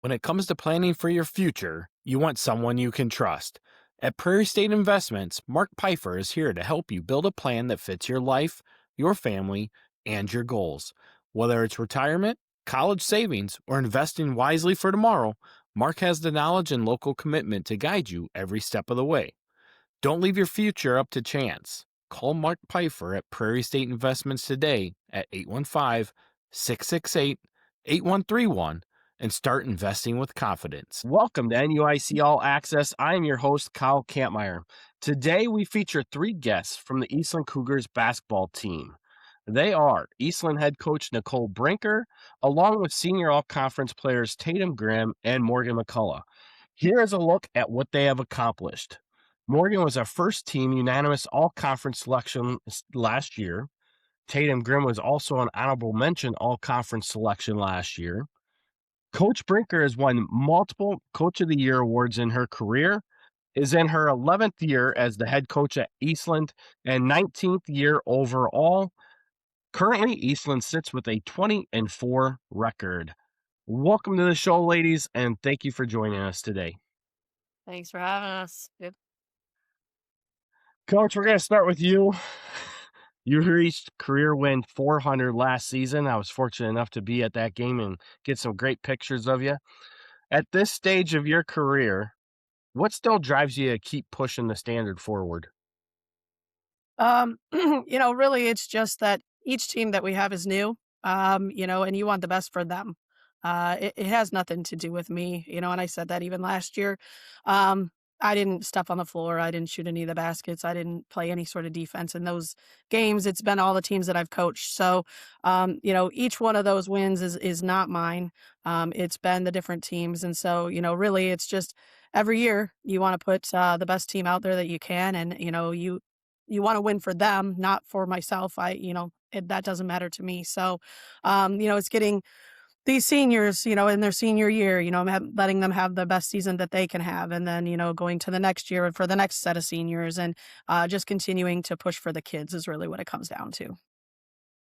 When it comes to planning for your future, you want someone you can trust. At Prairie State Investments, Mark Pfeiffer is here to help you build a plan that fits your life, your family, and your goals. Whether it's retirement, college savings, or investing wisely for tomorrow, Mark has the knowledge and local commitment to guide you every step of the way. Don't leave your future up to chance. Call Mark Pfeiffer at Prairie State Investments today at 815-668-8131 and start investing with confidence. Welcome to NUIC All Access. I am your host, Kyle Kampmier. Today, we feature three guests from the Eastland Cougars basketball team. They are Eastland head coach Nicole Brinker, along with senior all-conference players Tatum and Morgan McCullough. Here is a look at what they have accomplished. Morgan was our first team unanimous all-conference selection last year. Tatum Grimm was also an honorable mention all-conference selection last year. Coach Brinker has won multiple Coach of the Year awards in her career, is in her 11th year as the head coach at Eastland, and 19th year overall. Currently, Eastland sits with a 20-4 record. Welcome to the show, ladies, and thank you for joining us today. Thanks for having us. Good. Coach, we're going to start with you. You reached career win 400 last season. I was fortunate enough to be at that game and get some great pictures of you. At this stage of your career, what still drives you to keep pushing the standard forward? Really, it's just that each team that we have is new, and you want the best for them. It has nothing to do with me, and I said that even last year. I didn't step on the floor. I didn't shoot any of the baskets. I didn't play any sort of defense in those games. It's been all the teams that I've coached. So, each one of those wins is not mine. It's been the different teams. And so, really, it's just every year you want to put the best team out there that you can. And, you want to win for them, not for myself. That doesn't matter to me. So, it's getting these seniors, in their senior year, letting them have the best season that they can have. And then, going to the next year and for the next set of seniors and just continuing to push for the kids is really what it comes down to.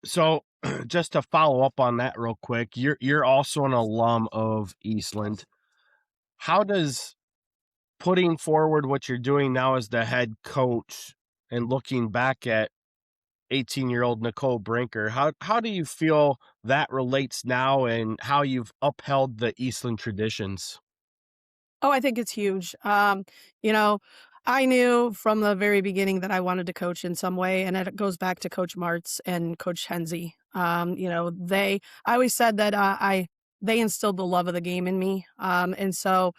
So, just to follow up on that real quick, you're also an alum of Eastland. How does putting forward what you're doing now as the head coach and looking back at 18-year-old Nicole Brinker, how do you feel that relates now and how you've upheld the Eastland traditions? Oh, I think it's huge. I knew from the very beginning that I wanted to coach in some way, and it goes back to Coach Martz and Coach Henze. I always said that they instilled the love of the game in me, and so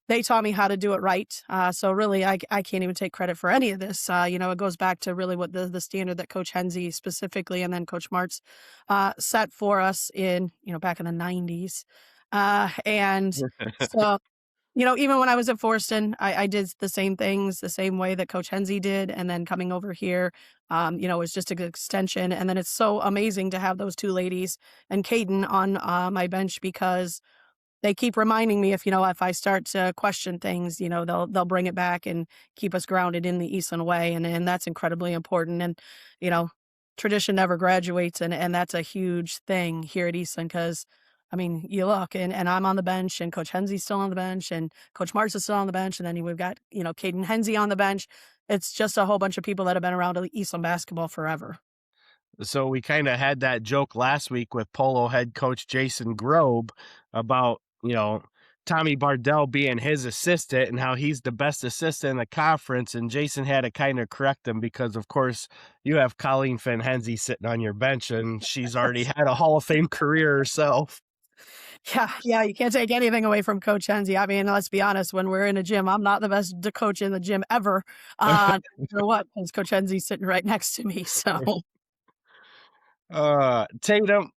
they taught me how to do it right. So really, I can't even take credit for any of this. It goes back to really what the standard that Coach Henze specifically and then Coach Martz set for us in, back in the 90s. And so even when I was at Forston, I did the same things the same way that Coach Henze did. And then coming over here, it's just an extension. And then it's so amazing to have those two ladies and Caden on my bench because they keep reminding me if I start to question things, they'll bring it back and keep us grounded in the Eastland way. And that's incredibly important. And, tradition never graduates. And that's a huge thing here at Eastland because you look and I'm on the bench and Coach Henze's still on the bench and Coach Martz is still on the bench. And then we've got, Caden Henze on the bench. It's just a whole bunch of people that have been around Eastland basketball forever. So we kind of had that joke last week with Polo head coach Jason Grobe about, Tommy Bardell being his assistant and how he's the best assistant in the conference. And Jason had to kind of correct him because, of course, you have Colleen Finn-Henze sitting on your bench and she's already had a Hall of Fame career herself. Yeah, you can't take anything away from Coach Henze. Let's be honest, when we're in a gym, I'm not the best coach in the gym ever. No matter what, because Coach Henze's sitting right next to me. So, Tatum,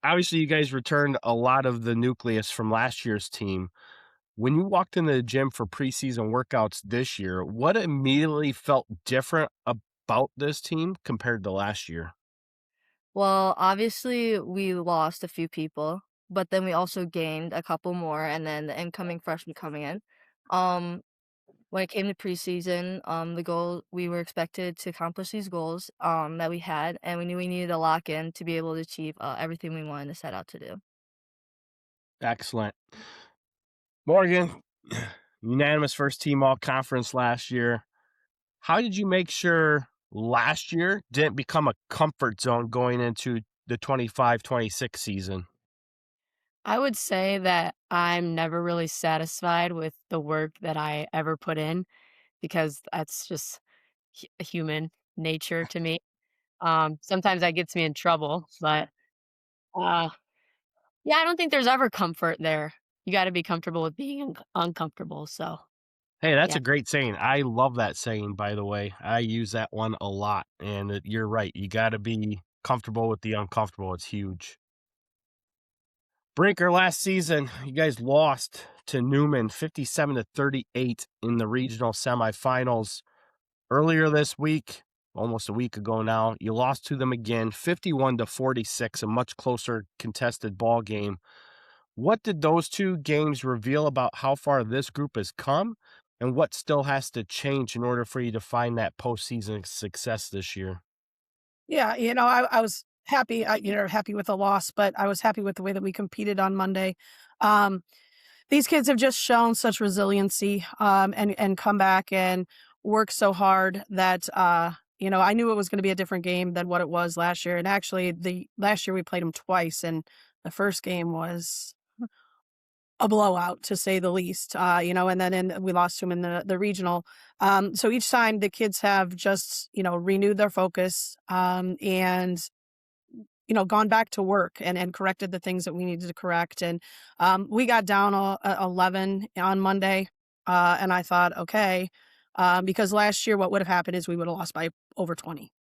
obviously you guys returned a lot of the nucleus from last year's team. When you walked into the gym for preseason workouts this year, what immediately felt different about this team compared to last year? Well, obviously, we lost a few people, but then we also gained a couple more, and then the incoming freshmen coming in. Um, when it came to preseason, the goal we were expected to accomplish these goals that we had, and we knew we needed to lock in to be able to achieve everything we wanted to set out to do. Excellent. Morgan, unanimous first team all conference last year. How did you make sure last year didn't become a comfort zone going into the 25-26 season? I would say that I'm never really satisfied with the work that I ever put in because that's just human nature to me. Sometimes that gets me in trouble, but uh, yeah, I don't think there's ever comfort there. You got to be comfortable with being uncomfortable. So Hey, that's yeah, a great saying. I love that saying, by the way. I use that one a lot. And you're right. You got to be comfortable with the uncomfortable. It's huge. Brinker last season, you guys lost to Newman 57-38 in the regional semifinals. Earlier this week, almost a week ago now, you lost to them again 51-46, a much closer contested ball game. What did those two games reveal about how far this group has come and what still has to change in order for you to find that postseason success this year? yeah, I was happy, happy with the loss, but I was happy with the way that we competed on Monday. Um, These kids have just shown such resiliency, and come back and work so hard that, I knew it was gonna be a different game than what it was last year, and actually, the last year we played them twice, and the first game was a blowout, to say the least, and then we lost to 'em in the regional. So each time the kids have just, renewed their focus, and gone back to work and corrected the things that we needed to correct. And we got down 11 on Monday, and I thought, okay, because last year what would have happened is we would have lost by over 20.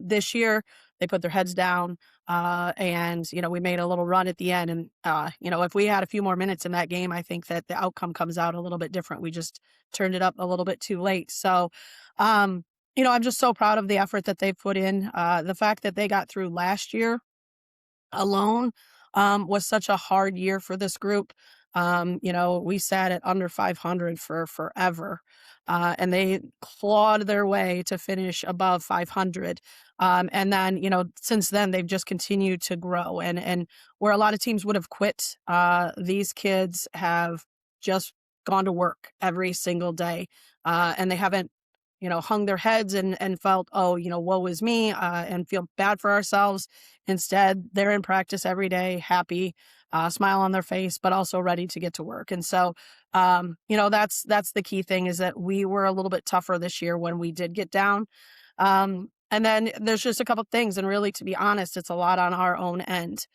This year, they put their heads down, and we made a little run at the end. And if we had a few more minutes in that game, I think that the outcome comes out a little bit different. We just turned it up a little bit too late. So, I'm just so proud of the effort that they put in. The fact that they got through last year alone, was such a hard year for this group. We sat at under 500 for forever, and they clawed their way to finish above 500. And then, since then they've just continued to grow. And where a lot of teams would have quit, these kids have just gone to work every single day, and they haven't hung their heads and felt, oh, woe is me, and feel bad for ourselves. Instead, they're in practice every day, happy, smile on their face, but also ready to get to work. And so, that's the key thing is that we were a little bit tougher this year when we did get down. And then there's just a couple things, and really, to be honest, it's a lot on our own end.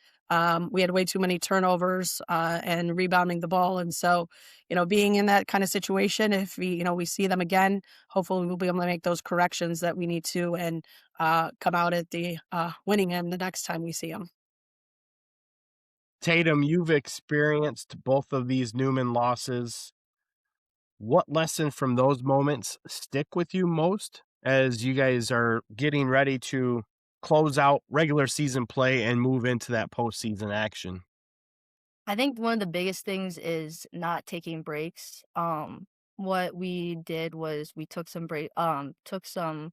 We had way too many turnovers, and rebounding the ball, and so being in that kind of situation, if we see them again, hopefully we'll be able to make those corrections that we need to, and come out at the winning end the next time we see them. Tatum, you've experienced both of these Newman losses. What lesson from those moments stick with you most as you guys are getting ready to close out regular season play and move into that postseason action? I think one of the biggest things is not taking breaks. What we did was we took some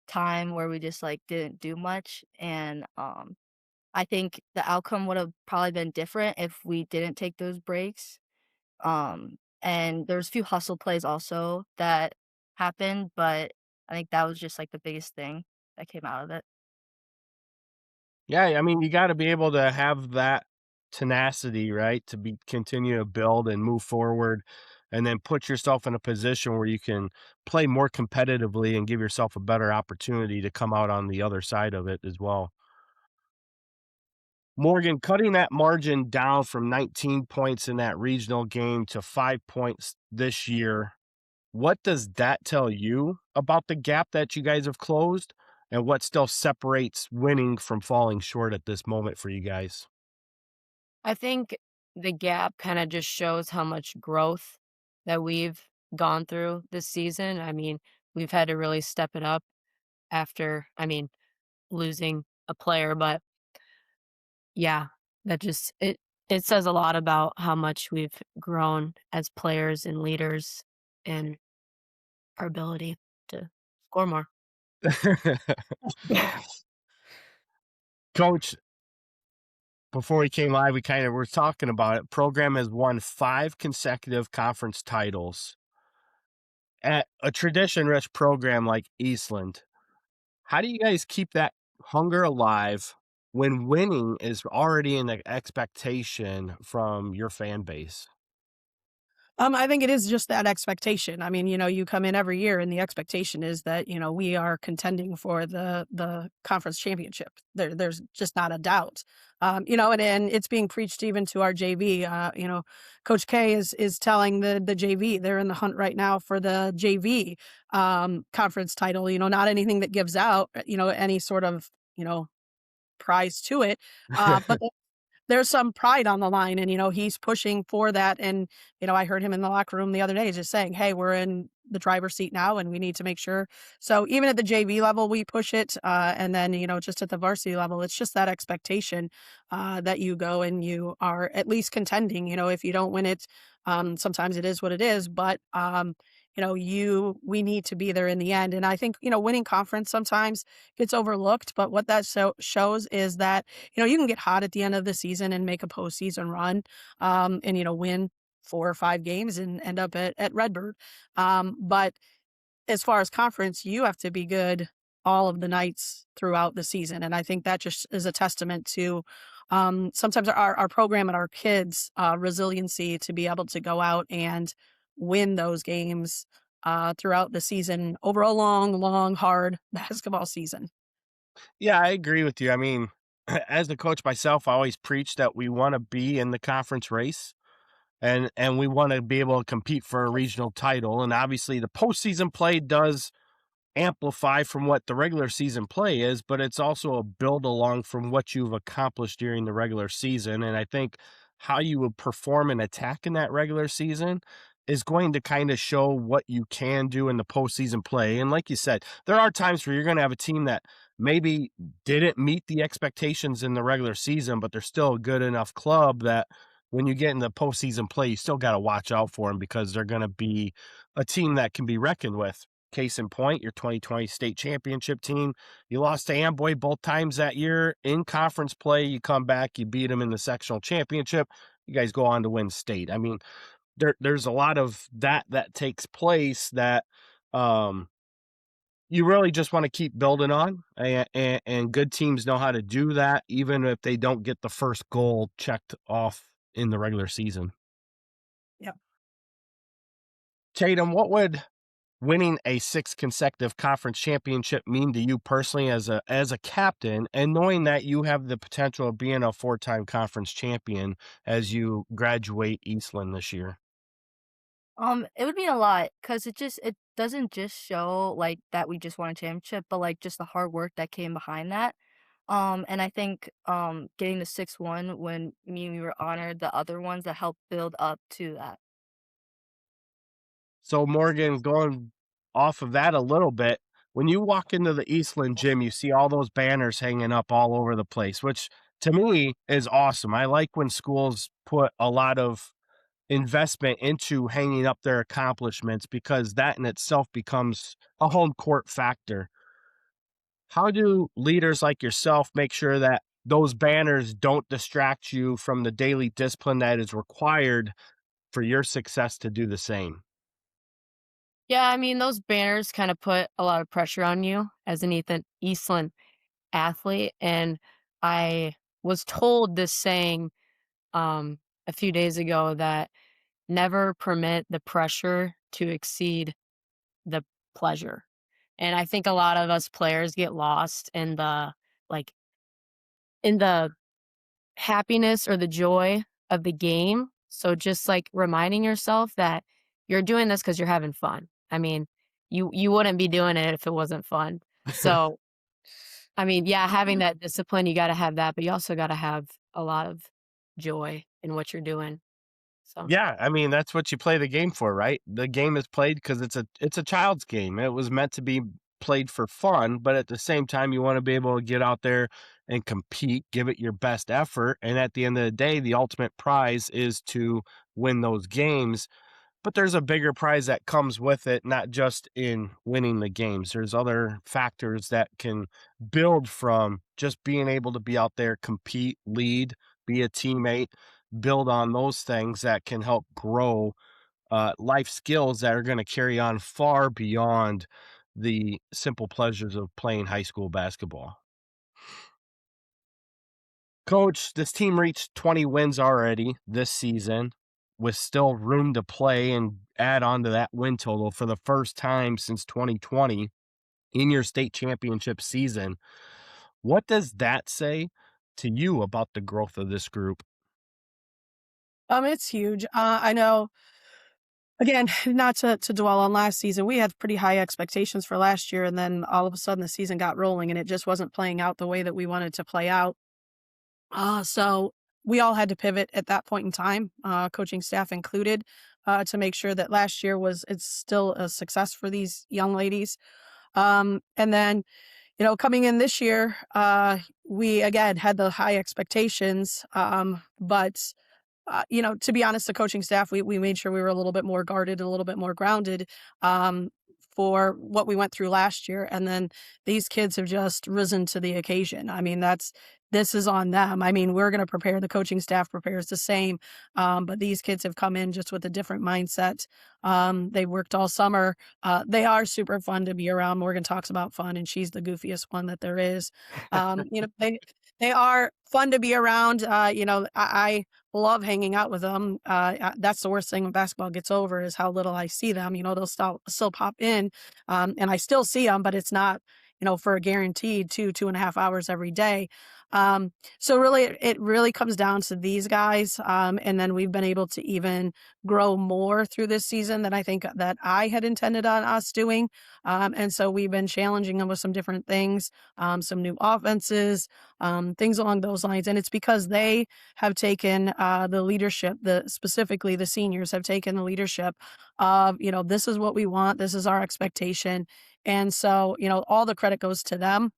time where we just like didn't do much, and I think the outcome would have probably been different if we didn't take those breaks. And there's a few hustle plays also that happened, but I think that was just like the biggest thing that came out of it. Yeah, I mean, you gotta be able to have that tenacity, right? To be continue to build and move forward and then put yourself in a position where you can play more competitively and give yourself a better opportunity to come out on the other side of it as well. Morgan, cutting that margin down from 19 points in that regional game to 5 points this year, what does that tell you about the gap that you guys have closed and what still separates winning from falling short at this moment for you guys? I think the gap kind of just shows how much growth that we've gone through this season. I mean, we've had to really step it up after, losing a player, but yeah, that just it says a lot about how much we've grown as players and leaders and our ability to score more. Coach, before we came live, we kind of were talking about it. Program has won 5 consecutive conference titles at a tradition-rich program like Eastland. How do you guys keep that hunger alive when winning is already an expectation from your fan base? I think it is just that expectation. I mean, you come in every year and the expectation is that, we are contending for the conference championship. There's just not a doubt. And it's being preached even to our JV. Coach K is telling the JV they're in the hunt right now for the JV conference title, not anything that gives out, any sort of, prize to it. But there's some pride on the line and, he's pushing for that. And, I heard him in the locker room the other day just saying, "Hey, we're in the driver's seat now and we need to make sure." So even at the JV level, we push it. And then, just at the varsity level, it's just that expectation that you go and you are at least contending. If you don't win it, sometimes it is what it is. But, we need to be there in the end. And I think, winning conference sometimes gets overlooked. But what that shows is that, you can get hot at the end of the season and make a postseason run, and, win 4 or 5 games and end up at Redbird. But as far as conference, you have to be good all of the nights throughout the season. And I think that just is a testament to sometimes our program and our kids' resiliency to be able to go out and win those games throughout the season over a long, long, hard basketball season. Yeah, I agree with you. I mean, as the coach myself, I always preach that we want to be in the conference race and we want to be able to compete for a regional title. And obviously the postseason play does amplify from what the regular season play is, but it's also a build along from what you've accomplished during the regular season. And I think how you would perform and attack in that regular season is going to kind of show what you can do in the postseason play. And like you said, there are times where you're going to have a team that maybe didn't meet the expectations in the regular season, but they're still a good enough club that when you get in the postseason play, you still got to watch out for them because they're going to be a team that can be reckoned with. Case in point, your 2020 state championship team. You lost to Amboy both times that year in conference play. You come back, you beat them in the sectional championship. You guys go on to win state. I mean, there's a lot of that takes place that um, you really just want to keep building on, and good teams know how to do that, even if they don't get the first goal checked off in the regular season. Yeah. Tatum, what would winning a 6th consecutive conference championship mean to you personally as a captain, and knowing that you have the potential of being a 4-time conference champion as you graduate Eastland this year? It would mean a lot because it doesn't just show, like, that we just won a championship, but, like, just the hard work that came behind that. And I think, getting the 6th one when me and we were honored the other ones that helped build up to that. So Morgan, going off of that a little bit, when you walk into the Eastland gym, you see all those banners hanging up all over the place, which to me is awesome. I like when schools put a lot of investment into hanging up their accomplishments because that in itself becomes a home court factor. How do leaders like yourself make sure that those banners don't distract you from the daily discipline that is required for your success to do the same? Yeah, I mean, those banners kind of put a lot of pressure on you as an Eastland athlete. And I was told this saying a few days ago that never permit the pressure to exceed the pleasure. And I think a lot of us players get lost in like the happiness or the joy of the game. So just like reminding yourself that you're doing this because you're having fun. I mean, you wouldn't be doing it if it wasn't fun. So I mean, yeah, having that discipline, you got to have that, but you also got to have a lot of joy in what you're doing. So Yeah, I mean, that's what you play the game for, right? The game is played because it's a child's game. It was meant to be played for fun, but at the same time, you want to be able to get out there and compete, give it your best effort, and at the end of the day, the ultimate prize is to win those games. But there's a bigger prize that comes with it, not just in winning the games. There's other factors that can build from just being able to be out there, compete, lead, be a teammate, build on those things that can help grow life skills that are going to carry on far beyond the simple pleasures of playing high school basketball. Coach, this team reached 20 wins already this season with still room to play and add on to that win total for the first time since 2020 in your state championship season. What does that say to you about the growth of this group? It's huge. I know, again, not to dwell on last season, we had pretty high expectations for last year, and then all of a sudden the season got rolling and it just wasn't playing out the way that we wanted to play out. So we all had to pivot at that point in time, coaching staff included, to make sure that last year it's still a success for these young ladies. And then, coming in this year, we again had the high expectations, but to be honest, the coaching staff, we made sure we were a little bit more guarded, a little bit more grounded, for what we went through last year. And then these kids have just risen to the occasion. I mean, this is on them. I mean, we're going to prepare, the coaching staff prepares the same. But these kids have come in just with a different mindset. They worked all summer. They are super fun to be around. Morgan talks about fun, and she's the goofiest one that there is. They are fun to be around. I love hanging out with them. That's the worst thing when basketball gets over is how little I see them. They'll still pop in, and I still see them, but it's not, for a guaranteed 2.5 hours every day. So really, it really comes down to these guys. And then we've been able to even grow more through this season than I think that I had intended on us doing. And so we've been challenging them with some different things, some new offenses, things along those lines. And it's because they have taken the leadership, specifically the seniors have taken the leadership of, this is what we want. This is our expectation. And so, all the credit goes to them.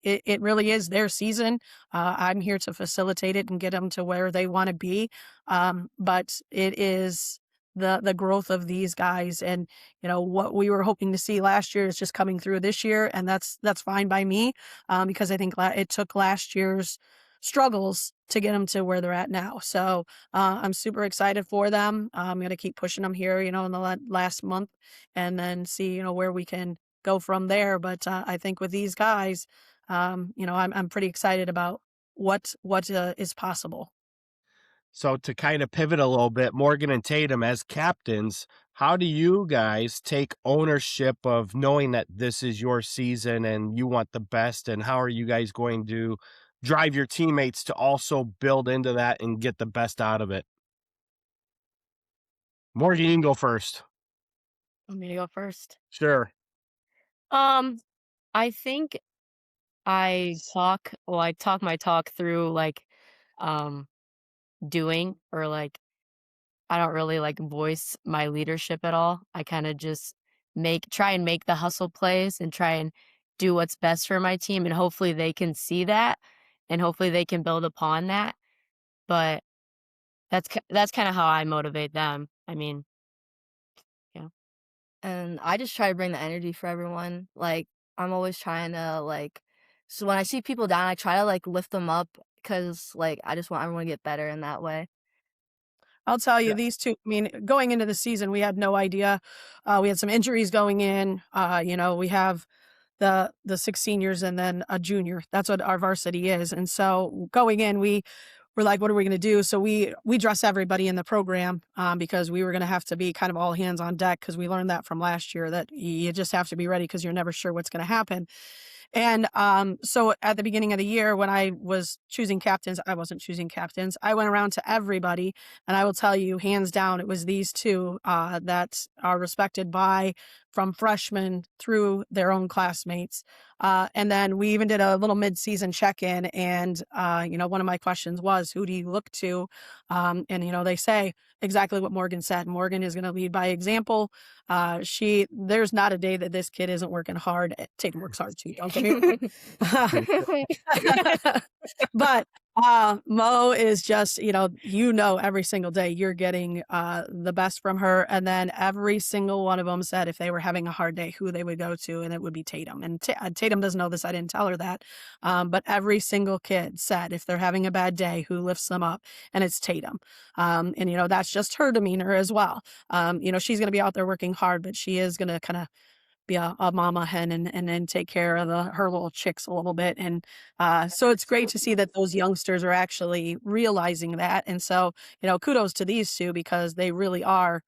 It really is their season. I'm here to facilitate it and get them to where they want to be. But it is the growth of these guys, and what we were hoping to see last year is just coming through this year, and that's fine by me, because I think it took last year's struggles to get them to where they're at now. So I'm super excited for them. I'm going to keep pushing them here, in the last month, and then see, where we can go from there. But I think with these guys, I'm pretty excited about what is possible. So to kind of pivot a little bit, Morgan and Tatum as captains, how do you guys take ownership of knowing that this is your season and you want the best? And how are you guys going to drive your teammates to also build into that and get the best out of it? Morgan, you can go first. Want me to go first? Sure. I think I talk my talk through doing, or I don't really voice my leadership at all. I kind of just try and make the hustle plays and try and do what's best for my team, and hopefully they can see that and hopefully they can build upon that. But that's kind of how I motivate them. I mean, yeah. And I just try to bring the energy for everyone. I'm always trying to so when I see people down, I try to lift them up, because I just want everyone to get better in that way. I'll tell you, Yeah. these two, I mean, going into the season, we had no idea. We had some injuries going in. We have the 6 seniors and then a junior. That's what our varsity is. And so going in, we were like, what are we going to do? So we dress everybody in the program, because we were going to have to be kind of all hands on deck, because we learned that from last year, that you just have to be ready because you're never sure what's going to happen. And so at the beginning of the year, when I was choosing captains, I wasn't choosing captains. I went around to everybody, and I will tell you, hands down, it was these two that are respected from freshmen through their own classmates. And then we even did a little mid-season check-in, and one of my questions was, who do you look to? And they say exactly what Morgan said. Morgan is going to lead by example. There's not a day that this kid isn't working hard. Tatum works hard too, don't get me wrong. But Mo is just, every single day you're getting the best from her. And then every single one of them said if they were having a hard day, who they would go to, and it would be Tatum. And Tatum doesn't know this. I didn't tell her that. But every single kid said if they're having a bad day, who lifts them up, and it's Tatum. And that's just her demeanor as well. She's going to be out there working hard, but she is going to kind of be a mama hen and then take care of her little chicks a little bit. And so it's great to see that those youngsters are actually realizing that. And so, kudos to these two because they really are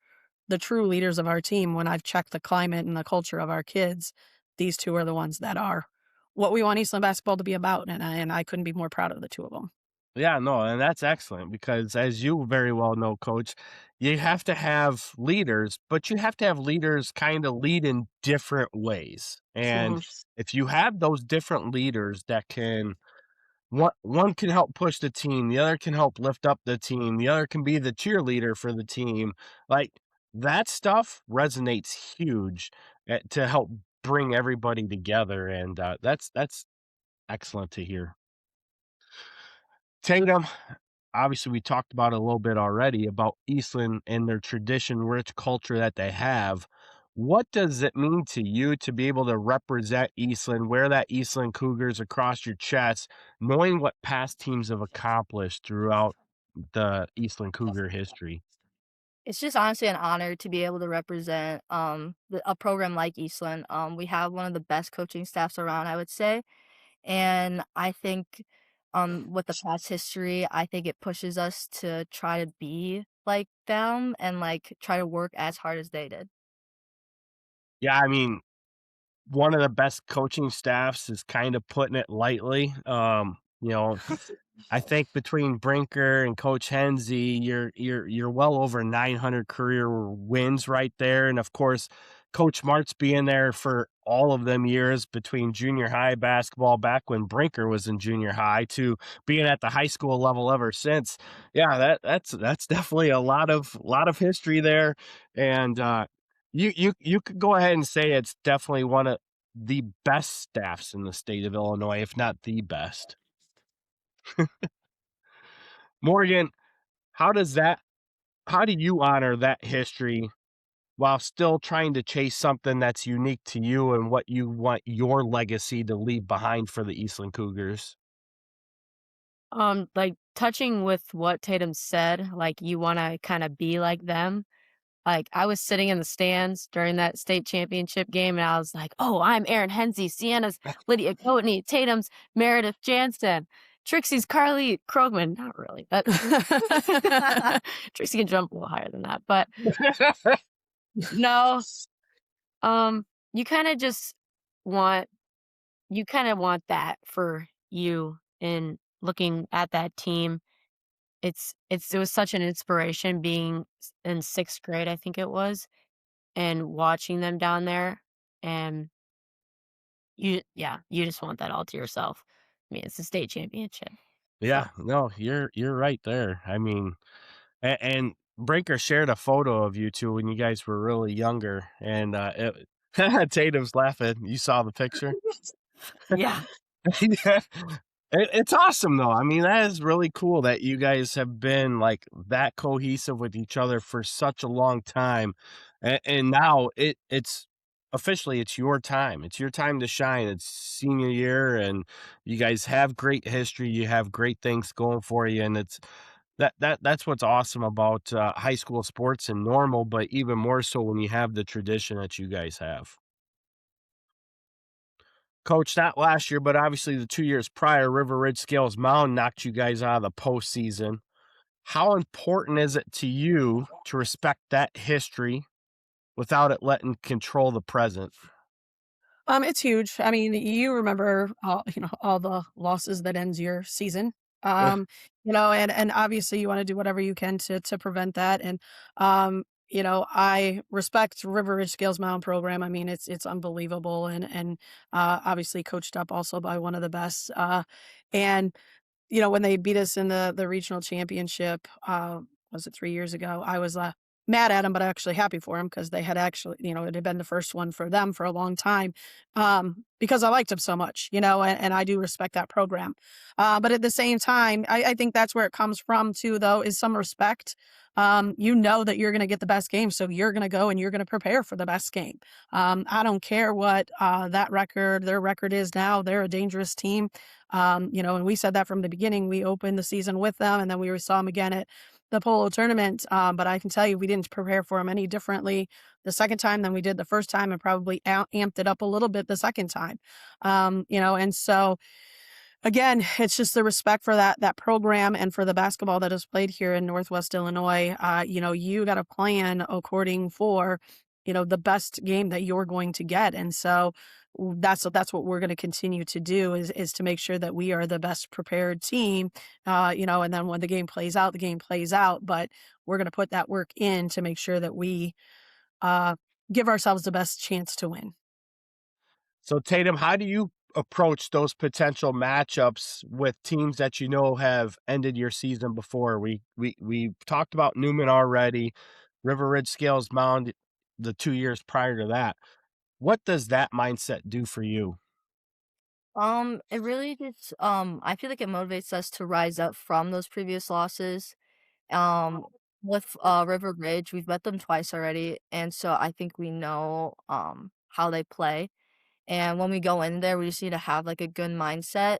the true leaders of our team. When I've checked the climate and the culture of our kids, these two are the ones that are what we want Eastland basketball to be about. And I couldn't be more proud of the two of them. Yeah, no, and that's excellent because as you very well know, coach, you have to have leaders, but you have to have leaders kind of lead in different ways. And Mhm. if you have those different leaders that can one can help push the team, the other can help lift up the team, the other can be the cheerleader for the team. Like that stuff resonates huge to help bring everybody together, and that's excellent to hear. Tatum, obviously, we talked about it a little bit already about Eastland and their tradition-rich culture that they have. What does it mean to you to be able to represent Eastland, wear that Eastland Cougars across your chest, knowing what past teams have accomplished throughout the Eastland Cougar history? It's just honestly an honor to be able to represent a program like Eastland. We have one of the best coaching staffs around, I would say. And I think with the past history, I think it pushes us to try to be like them and like try to work as hard as they did. Yeah, I mean, one of the best coaching staffs is kind of putting it lightly. I think between Brinker and Coach Hensey, you're well over 900 career wins right there, and of course, Coach Martz being there for all of them years between junior high basketball back when Brinker was in junior high to being at the high school level ever since. Yeah, that's definitely a lot of history there, and you could go ahead and say it's definitely one of the best staffs in the state of Illinois, if not the best. Morgan, how does that how do you honor that history while still trying to chase something that's unique to you and what you want your legacy to leave behind for the Eastland Cougars? Like touching with what Tatum said, like you want to kind of be like them. Like I was sitting in the stands during that state championship game, and I was like, "Oh, I'm Erin Hensey, Sienna's Lydia Coatney, Tatum's Meredith Jansen, Trixie's Carly Krogman." Not really, but Trixie can jump a little higher than that. But no, you kind of just want you kind of want that for you in looking at that team. It was such an inspiration being in 6th grade, I think it was, and watching them down there, and you just want that all to yourself. I mean, it's a state championship, Yeah, so no, you're right there. I mean, and Brinker shared a photo of you 2 when you guys were really younger, and, Tatum's laughing. You saw the picture? yeah. Yeah. It's awesome though. I mean, that is really cool that you guys have been like that cohesive with each other for such a long time. And now it's officially it's your time. It's your time to shine. It's senior year and you guys have great history. You have great things going for you. And it's that's what's awesome about high school sports and normal, but even more so when you have the tradition that you guys have. Coach, not last year, but obviously the 2 years prior, River Ridge Scales Mound knocked you guys out of the postseason. How important is it to you to respect that history without it letting control the present? It's huge. I mean, you remember all the losses that ends your season. And obviously you want to do whatever you can to prevent that. And I respect River Ridge Scales Mountain program. I mean, it's unbelievable and obviously coached up also by one of the best. And when they beat us in the regional championship, was it 3 years ago? I was mad at them, but actually happy for them because they had actually, it had been the first one for them for a long time, because I liked them so much, and I do respect that program. But at the same time, I think that's where it comes from too, though, is some respect. You know that you're going to get the best game, so you're going to go and you're going to prepare for the best game. I don't care what their record is now. They're a dangerous team, and we said that from the beginning. We opened the season with them, and then we saw them again at the polo tournament. But I can tell you, we didn't prepare for them any differently the second time than we did the first time, and probably amped it up a little bit the second time. And so again, it's just the respect for that program and for the basketball that is played here in Northwest Illinois. You got to plan according for, the best game that you're going to get. And so that's what we're going to continue to do is to make sure that we are the best prepared team, and then when the game plays out, the game plays out. But we're going to put that work in to make sure that we give ourselves the best chance to win. So, Tatum, how do you approach those potential matchups with teams that have ended your season before? We talked about Newman already, River Ridge Scales Mound the 2 years prior to that. What does that mindset do for you? It really just I feel like it motivates us to rise up from those previous losses. Um, with River Ridge, we've met them twice already, and so I think we know how they play. And when we go in there, we just need to have like a good mindset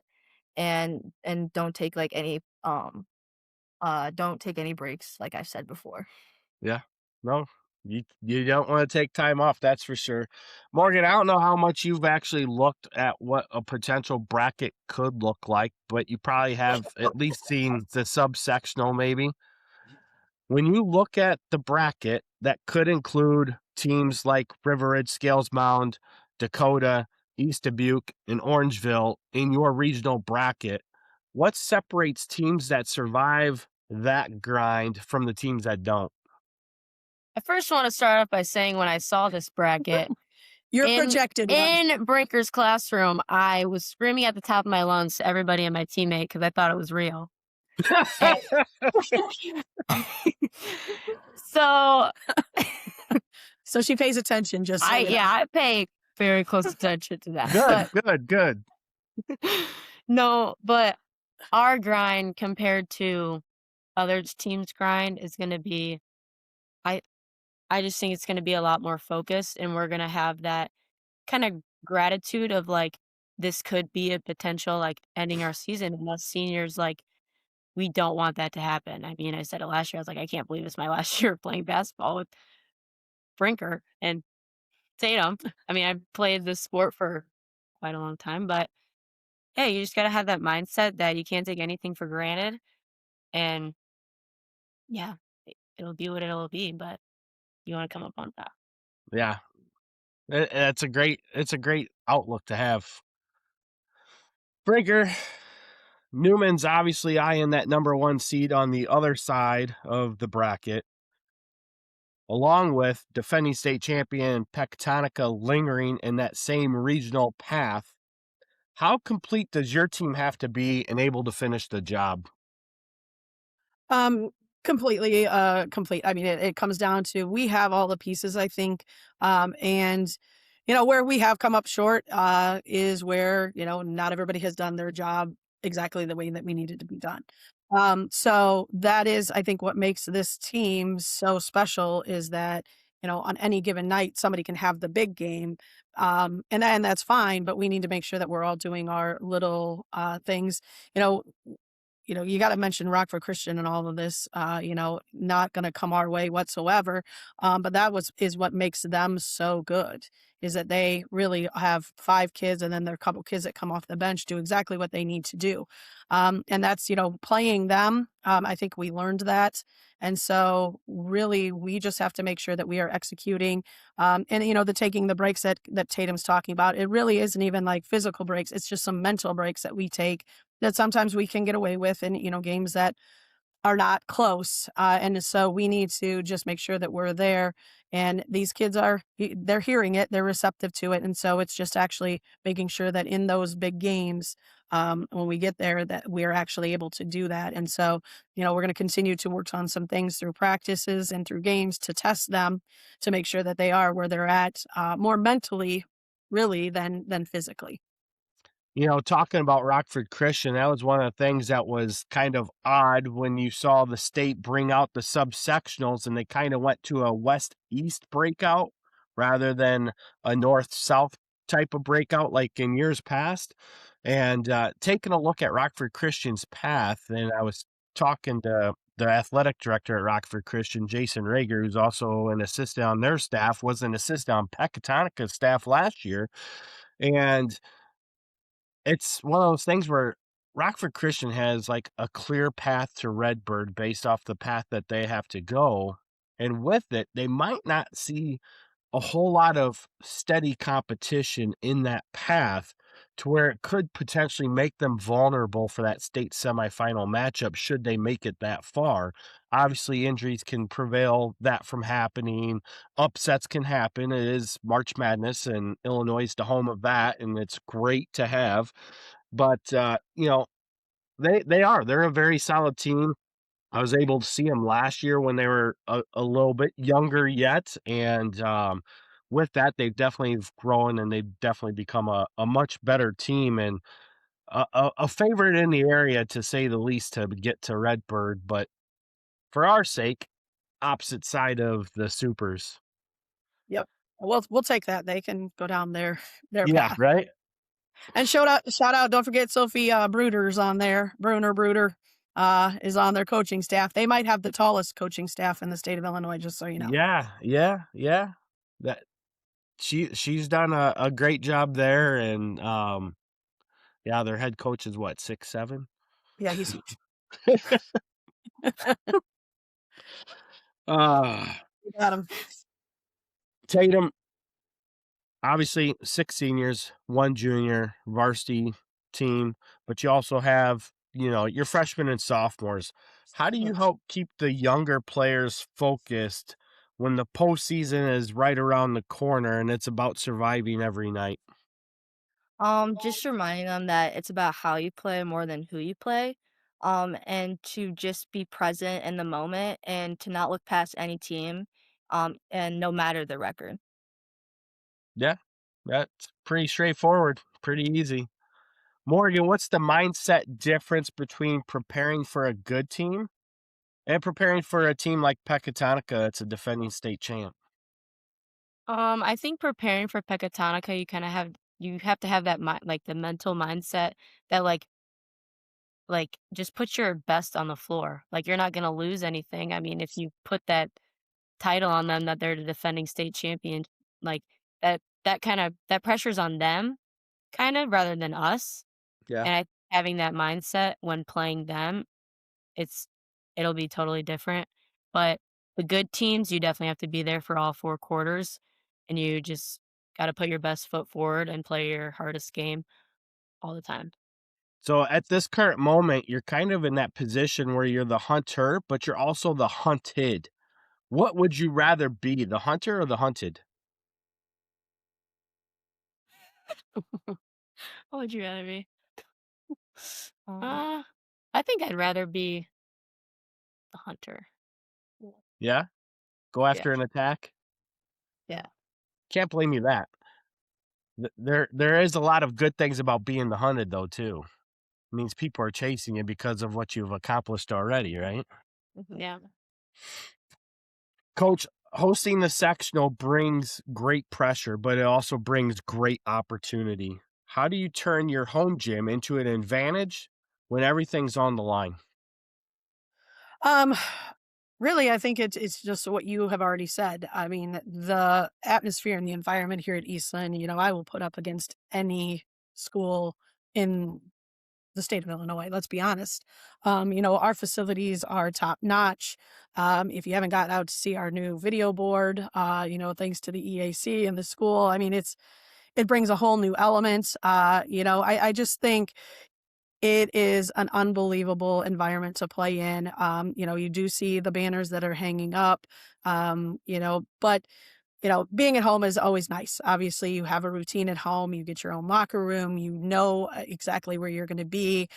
and don't take like any don't take any breaks, like I said before. Yeah. No, you don't want to take time off, that's for sure. Morgan, I don't know how much you've actually looked at what a potential bracket could look like, but you probably have at least seen the subsectional maybe. When you look at the bracket, that could include teams like River Ridge, Scales Mound, Dakota, East Dubuque, and Orangeville in your regional bracket. What separates teams that survive that grind from the teams that don't? I first want to start off by saying when I saw this bracket You're projected one. in Brinker's classroom, I was screaming at the top of my lungs to everybody and my teammate because I thought it was real. So So she pays attention. Just so I pay very close attention to that. Good. No, but our grind compared to other teams' grind is going to be, I just think it's going to be a lot more focused, and we're going to have that kind of gratitude of like, this could be a potential like ending our season. And us seniors, like, we don't want that to happen. I mean, I said it last year. I was like, I can't believe it's my last year playing basketball with Brinker and Tatum. I mean, I've played this sport for quite a long time, but hey, you just got to have that mindset that you can't take anything for granted. And yeah, it'll be what it'll be, but you want to come up on top. Yeah. It's a great outlook to have. Brinker, Newman's obviously eyeing that number 1 seed on the other side of the bracket, along with defending state champion Pecatonica lingering in that same regional path. How complete does your team have to be and able to finish the job? Completely complete. I mean, it comes down to we have all the pieces, I think. And where we have come up short is where, not everybody has done their job exactly the way that we needed to be done. So that is, I think, what makes this team so special is that, on any given night, somebody can have the big game. And that's fine, but we need to make sure that we're all doing our little things. You got to mention Rockford Christian and all of this, not going to come our way whatsoever. But is what makes them so good is that they really have 5 kids and then there are a couple kids that come off the bench do exactly what they need to do. And that's, playing them. I think we learned that. And so really we just have to make sure that we are executing. And, the taking the breaks that Tatum's talking about, it really isn't even like physical breaks. It's just some mental breaks that we take that sometimes we can get away with in, games that are not close. And so we need to just make sure that we're there. And these kids they're hearing it, they're receptive to it. And so it's just actually making sure that in those big games, when we get there, that we're actually able to do that. And so, we're going to continue to work on some things through practices and through games to test them to make sure that they are where they're at, more mentally, really, than physically. Talking about Rockford Christian, that was one of the things that was kind of odd when you saw the state bring out the subsectionals and they kind of went to a west-east breakout rather than a north-south type of breakout like in years past. And taking a look at Rockford Christian's path, and I was talking to the athletic director at Rockford Christian, Jason Rager, who's also an assistant on their staff, was an assistant on Pecatonica's staff last year. And it's one of those things where Rockford Christian has, like, a clear path to Redbird based off the path that they have to go, and with it, they might not see a whole lot of steady competition in that path to where it could potentially make them vulnerable for that state semifinal matchup should they make it that far. Obviously, injuries can prevail that from happening. Upsets can happen. It is March Madness, and Illinois is the home of that, and it's great to have. But, they're a very solid team. I was able to see them last year when they were a little bit younger yet, and, with that, they've definitely grown, and they've definitely become a much better team and a favorite in the area, to say the least, to get to Redbird, but for our sake, opposite side of the Supers. Yep. We'll take that. They can go down their Yeah, path. right? And shout out, don't forget Sophie, Bruder's on there. Bruder, is on their coaching staff. They might have the tallest coaching staff in the state of Illinois, just so you know. Yeah. That she's done a great job there, and, yeah, their head coach is what, 6'7"? Yeah, he's huge. Uh, You got him. Tatum, obviously 6 seniors, 1 junior, varsity team, but you also have, your freshmen and sophomores. How do you help keep the younger players focused when the postseason is right around the corner and it's about surviving every night? Just reminding them that it's about how you play more than who you play. And to just be present in the moment and to not look past any team, and no matter the record. Yeah, that's pretty straightforward, pretty easy. Morgan, what's the mindset difference between preparing for a good team and preparing for a team like Pecatonica that's a defending state champ? I think preparing for Pecatonica, you have to have that like the mental mindset that just put your best on the floor. Like you're not gonna lose anything. I mean, if you put that title on them that they're the defending state champion, like that pressure's on them kind of rather than us. Yeah. And having that mindset when playing them, it's it'll be totally different. But the good teams, you definitely have to be there for all 4 quarters, and you just got to put your best foot forward and play your hardest game all the time. So at this current moment, you're kind of in that position where you're the hunter, but you're also the hunted. What would you rather be, the hunter or the hunted? What would you rather be? Uh, I think I'd rather be the hunter. Yeah? Go Yeah, after an attack? yeah. Can't blame you that. There is a lot of good things about being the hunted though too. It means people are chasing you because of what you've accomplished already, right? Yeah. Coach, hosting the sectional brings great pressure, but it also brings great opportunity. How do you turn your home gym into an advantage when everything's on the line? Um, Really, I think it's just what you have already said. I mean, the atmosphere and the environment here at Eastland, I will put up against any school in the state of Illinois, let's be honest. Our facilities are top notch. If you haven't got out to see our new video board, thanks to the EAC and the school, I mean, it brings a whole new element. I just think it is an unbelievable environment to play in. You do see the banners that are hanging up, but being at home is always nice. Obviously, you have a routine at home. You get your own locker room. You know exactly where you're going to be.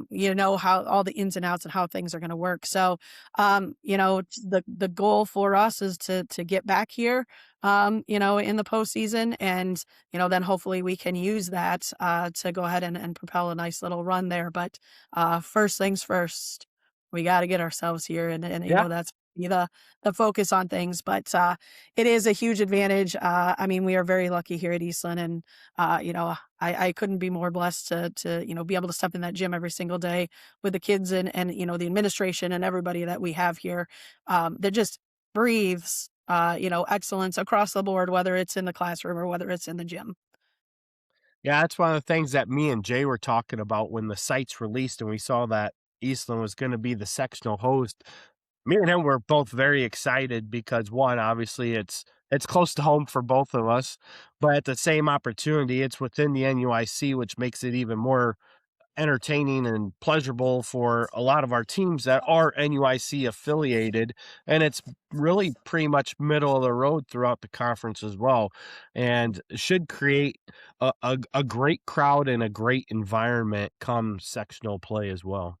You know how all the ins and outs and how things are going to work. So, the goal for us is to get back here, in the postseason, and then hopefully we can use that to go ahead and propel a nice little run there. But first things first, we got to get ourselves here, and Yeah. that's be the focus on things. But it is a huge advantage. I mean, we are very lucky here at Eastland, and I couldn't be more blessed to be able to step in that gym every single day with the kids and the administration and everybody that we have here that just breathes excellence across the board, whether it's in the classroom or whether it's in the gym. Yeah, that's one of the things that me and Jay were talking about when the sites released and we saw that Eastland was going to be the sectional host. Me and him were both very excited because one, obviously it's close to home for both of us, but at the same opportunity, it's within the NUIC, which makes it even more entertaining and pleasurable for a lot of our teams that are NUIC affiliated. And it's really pretty much middle of the road throughout the conference as well. And should create a great crowd and a great environment come sectional play as well.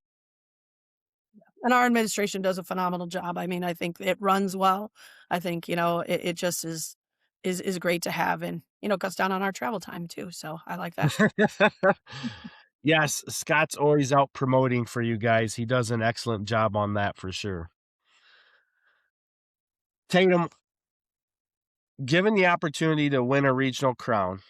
And our administration does a phenomenal job. I mean, I think it runs well. I think, it just is great to have, and, cuts down on our travel time too. So I like that. Yes, Scott's always out promoting for you guys. He does an excellent job on that for sure. Tatum, given the opportunity to win a regional crown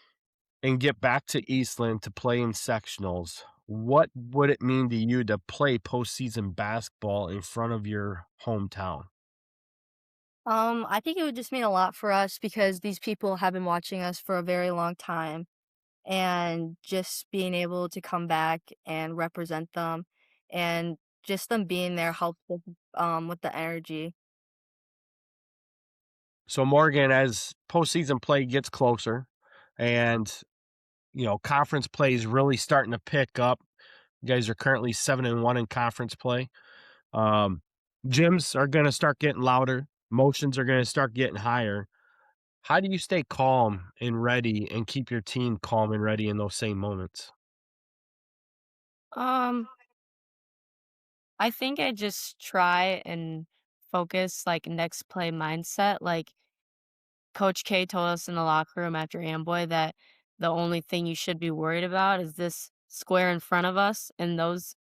and get back to Eastland to play in sectionals, what would it mean to you to play postseason basketball in front of your hometown? I think it would just mean a lot for us because these people have been watching us for a very long time, and just being able to come back and represent them, and just them being there helps with the energy. So, Morgan, as postseason play gets closer and, conference play is really starting to pick up, you guys are currently 7-1 in conference play. Um, gyms are going to start getting louder, motions are going to start getting higher. How do you stay calm and ready and keep your team calm and ready in those same moments? Um, I think I just try and focus like next play mindset. Like Coach K told us in the locker room after Amboy that the only thing you should be worried about is this square in front of us and those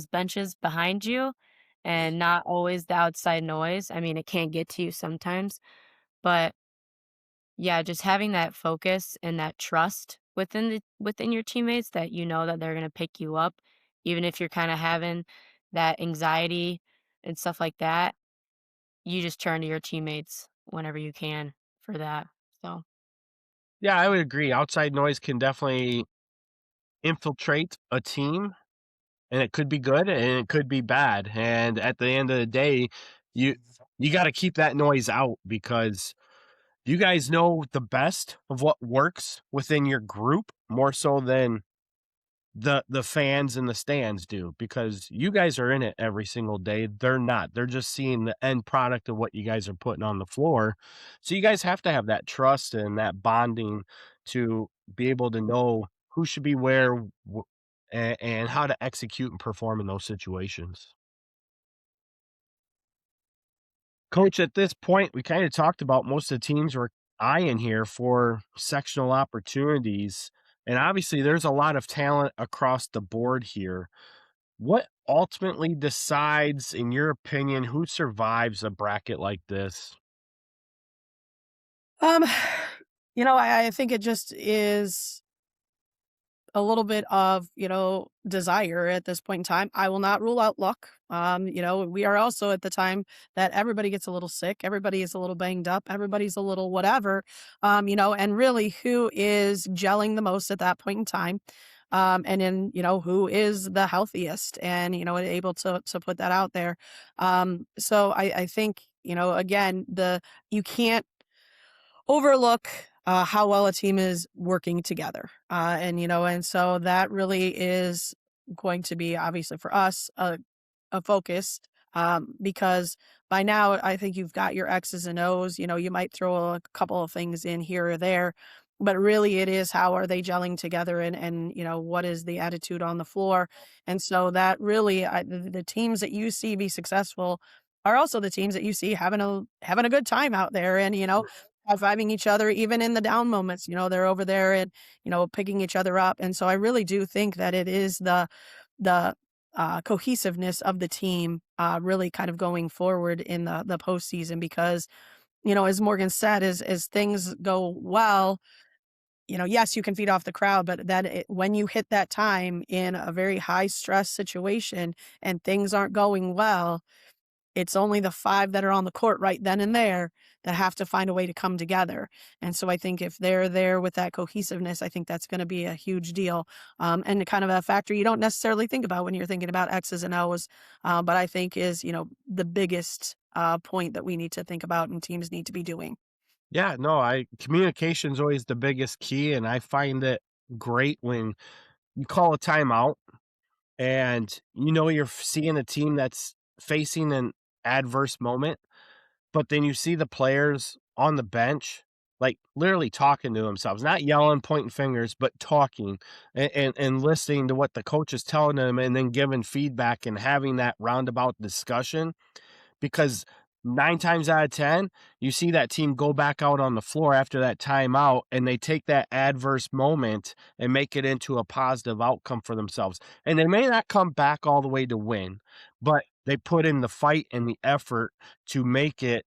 benches behind you, and not always the outside noise. I mean, it can get to you sometimes, but yeah, just having that focus and that trust within your teammates that you know that they're gonna pick you up, even if you're kinda having that anxiety and stuff like that, you just turn to your teammates whenever you can for that, so Yeah, I would agree. Outside noise can definitely infiltrate a team, and it could be good and it could be bad. And at the end of the day, you you got to keep that noise out because you guys know the best of what works within your group more so than the fans in the stands do because you guys are in it every single day. They're not. They're just seeing the end product of what you guys are putting on the floor. So you guys have to have that trust and that bonding to be able to know who should be where and how to execute and perform in those situations. Coach, at this point, we kind of talked about most of the teams we're eyeing here for sectional opportunities. And obviously, there's a lot of talent across the board here. What ultimately decides, in your opinion, who survives a bracket like this? Um, I think it just is a little bit of, desire at this point in time. I will not rule out luck. We are also at the time that everybody gets a little sick, everybody is a little banged up, everybody's a little whatever, and really who is gelling the most at that point in time. And then, who is the healthiest and, able to put that out there. So I think, again, you can't overlook how well a team is working together. And so that really is going to be obviously for us a focus, because by now I think you've got your X's and O's. You know, you might throw a couple of things in here or there, but really it is how are they gelling together, and you know what is the attitude on the floor, and so that really the teams that you see be successful are also the teams that you see having a good time out there, and you know high fiving each other even in the down moments. You know they're over there and you know picking each other up, and so I really do think that it is the cohesiveness of the team, really kind of going forward in the postseason because, you know, as Morgan said, as things go well, you know, yes, you can feed off the crowd, but when you hit that time in a very high stress situation and things aren't going well, it's only the 5 that are on the court right then and there that have to find a way to come together, and so I think if they're there with that cohesiveness, I think that's gonna be a huge deal, and kind of a factor you don't necessarily think about when you're thinking about X's and O's, but I think is, you know, the biggest, point that we need to think about and teams need to be doing. Yeah, no, I communication's always the biggest key, and I find it great when you call a timeout and you know you're seeing a team that's facing an adverse moment, but then you see the players on the bench, like, literally talking to themselves, not yelling, pointing fingers, but talking and listening to what the coach is telling them and then giving feedback and having that roundabout discussion because 9 times out of 10, you see that team go back out on the floor after that timeout, and they take that adverse moment and make it into a positive outcome for themselves. And they may not come back all the way to win, but they put in the fight and the effort to make it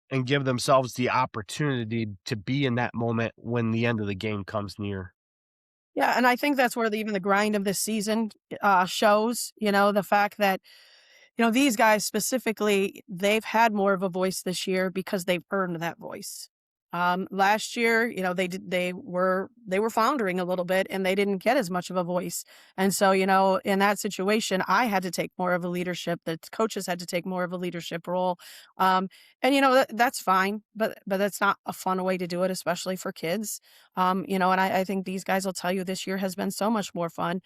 and give themselves the opportunity to be in that moment when the end of the game comes near. Yeah, and I think that's where even the grind of this season, shows, you know, the fact that you know, these guys specifically, they've had more of a voice this year because they've earned that voice. Last year, you know, they were floundering a little bit and they didn't get as much of a voice. And so, you know, in that situation, I had to take more of a leadership. The coaches had to take more of a leadership role. And you know, that's fine, but that's not a fun way to do it, especially for kids. You know, and I think these guys will tell you this year has been so much more fun,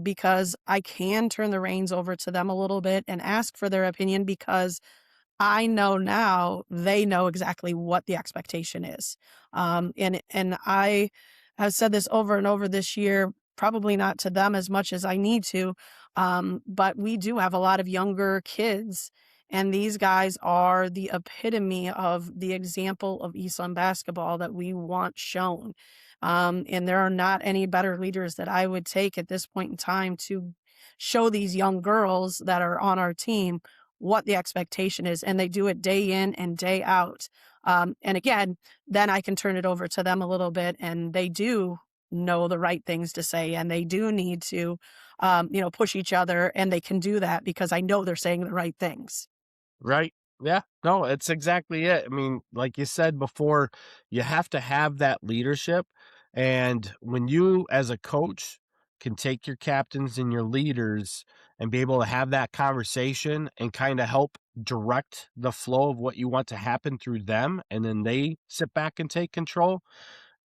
because I can turn the reins over to them a little bit and ask for their opinion because I know now they know exactly what the expectation is. And I have said this over and over this year, probably not to them as much as I need to. But we do have a lot of younger kids, and these guys are the epitome of the example of Eastland basketball that we want shown. And there are not any better leaders that I would take at this point in time to show these young girls that are on our team what the expectation is, and they do it day in and day out. And again, then I can turn it over to them a little bit, and they do know the right things to say, and they do need to, you know, push each other, and they can do that because I know they're saying the right things. Right. Yeah. No, it's exactly it. I mean, like you said before, you have to have that leadership. And when you, as a coach, can take your captains and your leaders and be able to have that conversation and kind of help direct the flow of what you want to happen through them, and then they sit back and take control,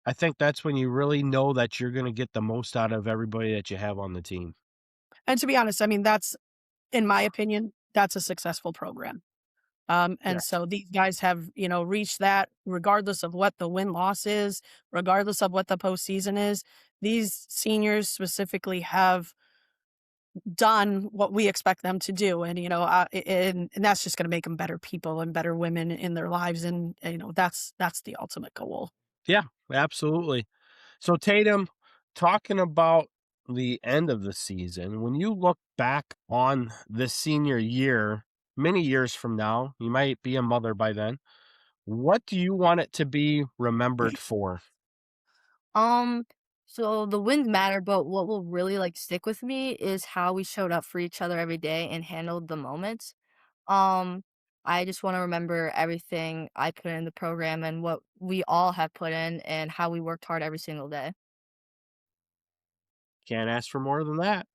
I think that's when you really know that you're going to get the most out of everybody that you have on the team. And to be honest, I mean, that's in my opinion, that's a successful program. And Yes. so these guys have, you know, reached that regardless of what the win-loss is, regardless of what the postseason is. These seniors specifically have done what we expect them to do, and, you know, and that's just gonna make them better people and better women in their lives, and, you know, that's the ultimate goal. Yeah, absolutely. So Tatum, talking about the end of the season, when you look back on this senior year, many years from now, you might be a mother by then. What do you want it to be remembered for? Um, so the wins matter, but what will really like stick with me is how we showed up for each other every day and handled the moments. Um, I just want to remember everything I put in the program and what we all have put in and how we worked hard every single day. Can't ask for more than that.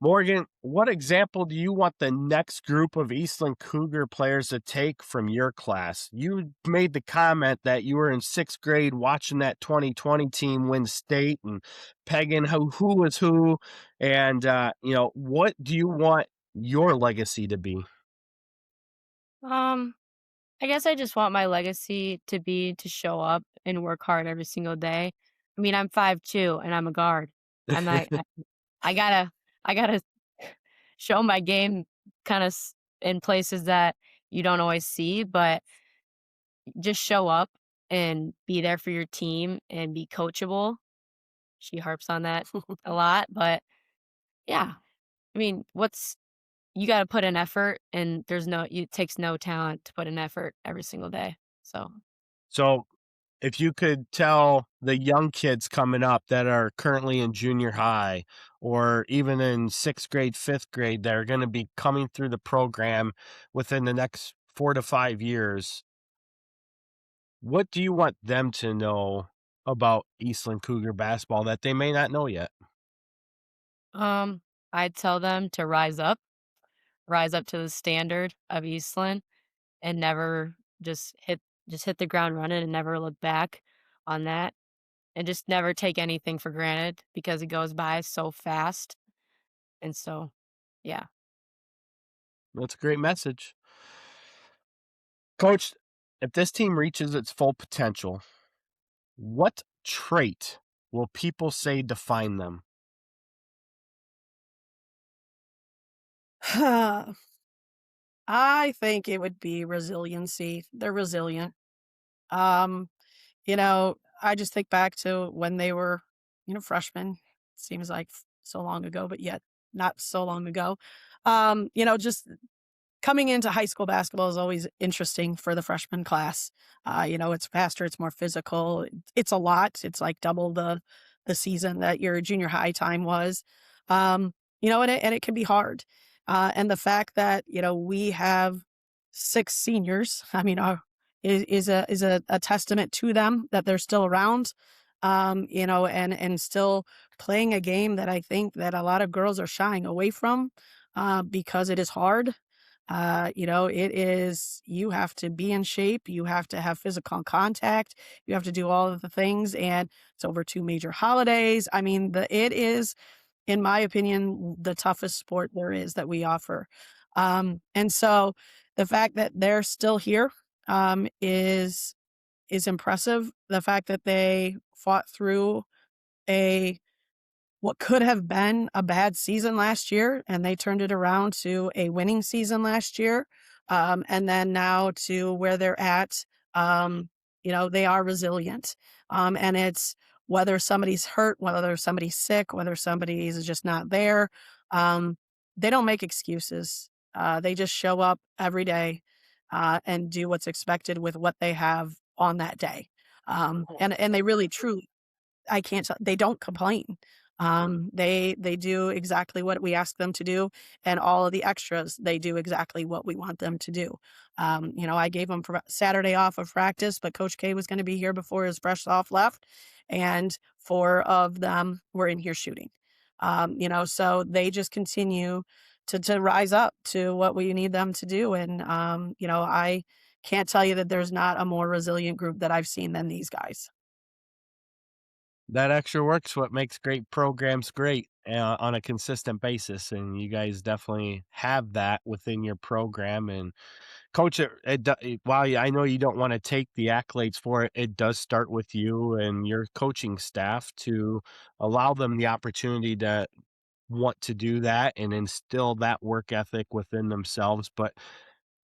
Morgan, what example do you want the next group of Eastland Cougar players to take from your class? You made the comment that you were in sixth grade watching that 2020 team win state and pegging who was who. And, what do you want your legacy to be? Um, I guess I just want my legacy to be to show up and work hard every single day. I mean, I'm 5'2" and I'm a guard. I'm like, I gotta, I gotta show my game kind of in places that you don't always see, but just show up and be there for your team and be coachable. She harps on that a lot, but yeah, I mean, you got to put in effort, and it takes no talent to put in effort every single day. So, So, if you could tell the young kids coming up that are currently in junior high or even in sixth grade, fifth grade, that are going to be coming through the program within the next 4 to 5 years, what do you want them to know about Eastland Cougar basketball that they may not know yet? um, I'd tell them to rise up to the standard of Eastland, and never just hit the ground running and never look back on that, and just never take anything for granted because it goes by so fast. And so, yeah. That's a great message. Coach, if this team reaches its full potential, what trait will people say define them? I think it would be resiliency. They're resilient. Um, I just think back to when they were, freshmen. Seems like so long ago, but yet not so long ago. Just coming into high school basketball is always interesting for the freshman class. It's faster, it's more physical. It's a lot. It's like double the season that your junior high time was. And it can be hard. And the fact that we have six seniors, I mean, is a testament to them that they're still around. And still playing a game that I think that a lot of girls are shying away from because it is hard. You have to be in shape, you have to have physical contact, you have to do all of the things, and it's over two major holidays. I mean, it is, in my opinion, the toughest sport there is that we offer. And so the fact that they're still here is impressive. The fact that they fought through a what could have been a bad season last year, and they turned it around to a winning season last year. And then now to where they're at, they are resilient. And it's whether somebody's hurt, whether somebody's sick, whether somebody's just not there. Um, they don't make excuses. They just show up every day and do what's expected with what they have on that day. And they really truly I can't tell they don't complain. They do exactly what we ask them to do, and all of the extras, they do exactly what we want them to do. I gave them Saturday off of practice, but Coach K was gonna be here before his fresh off left, and 4 of them were in here shooting. So they just continue to rise up to what we need them to do, and, I can't tell you that there's not a more resilient group that I've seen than these guys. That extra work's what makes great programs great on a consistent basis, and you guys definitely have that within your program. And coach, while I know you don't want to take the accolades for it, it does start with you and your coaching staff to allow them the opportunity to want to do that and instill that work ethic within themselves. But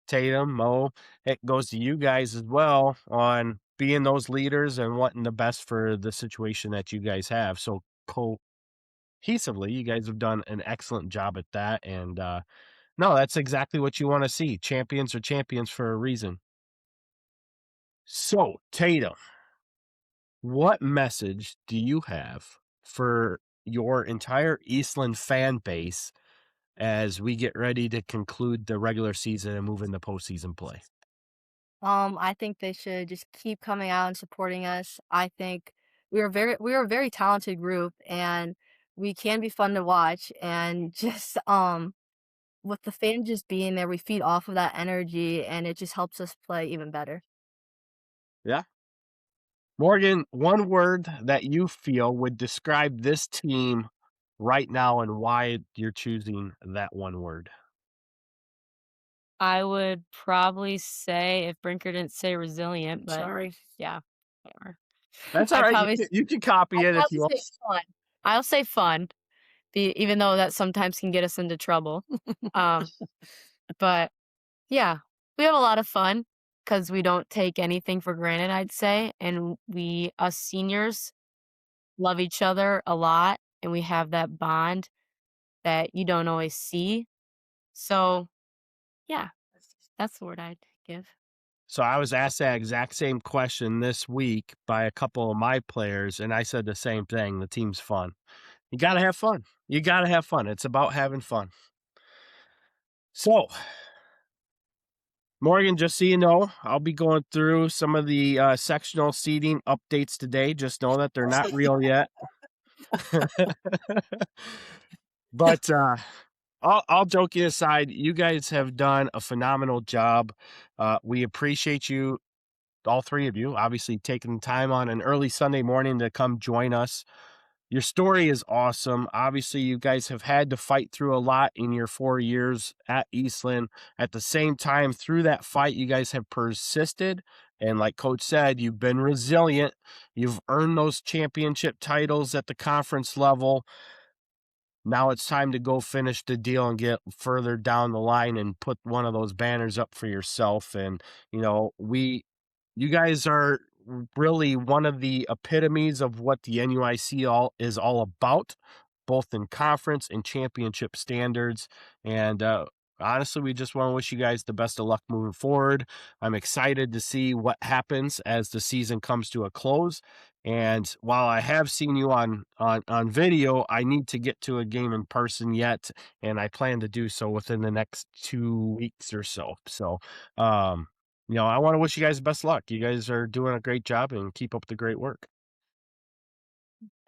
Tatum, Mo, it goes to you guys as well on being those leaders and wanting the best for the situation that you guys have. So cohesively, you guys have done an excellent job at that. And no, that's exactly what you want to see. Champions are champions for a reason. So, Tatum, what message do you have for your entire Eastland fan base as we get ready to conclude the regular season and move into postseason play? I think they should just keep coming out and supporting us. I think we are a very talented group, and we can be fun to watch, and just with the fans just being there, we feed off of that energy, and it just helps us play even better. Yeah. Morgan, one word that you feel would describe this team right now and why you're choosing that one word. I would probably say, if Brinker didn't say resilient, but Sorry. yeah, whatever. That's all I'd right. probably You can copy I'd it if probably you want. say fun. I'll say fun, even though that sometimes can get us into trouble. Um, but yeah, we have a lot of fun because we don't take anything for granted, I'd say, and us seniors love each other a lot, and we have that bond that you don't always see. So, yeah, that's the word I'd give. So I was asked that exact same question this week by a couple of my players, and I said the same thing. The team's fun. You got to have fun. You got to have fun. It's about having fun. So, Morgan, just so you know, I'll be going through some of the sectional seating updates today. Just know that they're not real yet. But all joking aside, you guys have done a phenomenal job. We appreciate you, all three of you, obviously taking the time on an early Sunday morning to come join us. Your story is awesome. Obviously, you guys have had to fight through a lot in your 4 years at Eastland. At the same time, through that fight, you guys have persisted. And like Coach said, you've been resilient. You've earned those championship titles at the conference level. Now it's time to go finish the deal and get further down the line and put one of those banners up for yourself. And, you guys are really one of the epitomes of what the NUIC is all about, both in conference and championship standards. And, honestly, we just want to wish you guys the best of luck moving forward. I'm excited to see what happens as the season comes to a close. And while I have seen you on video, I need to get to a game in person yet, and I plan to do so within the next 2 weeks or so. So, I want to wish you guys the best luck. You guys are doing a great job, and keep up the great work.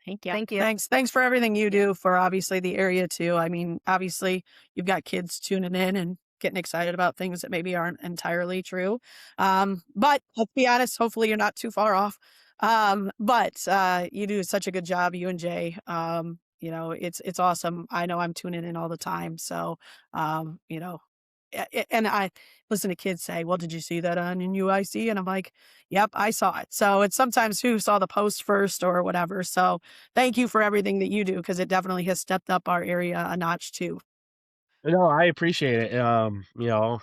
Thank you. Thank you. Thanks for everything you do for obviously the area too. I mean, obviously you've got kids tuning in and getting excited about things that maybe aren't entirely true. But let's be honest, hopefully you're not too far off. But you do such a good job, you and Jay. It's awesome. I know I'm tuning in all the time. So, and I listen to kids say, "Well, did you see that on UIC?" And I'm like, "Yep, I saw it." So it's sometimes who saw the post first or whatever. So thank you for everything that you do because it definitely has stepped up our area a notch too. No, I appreciate it.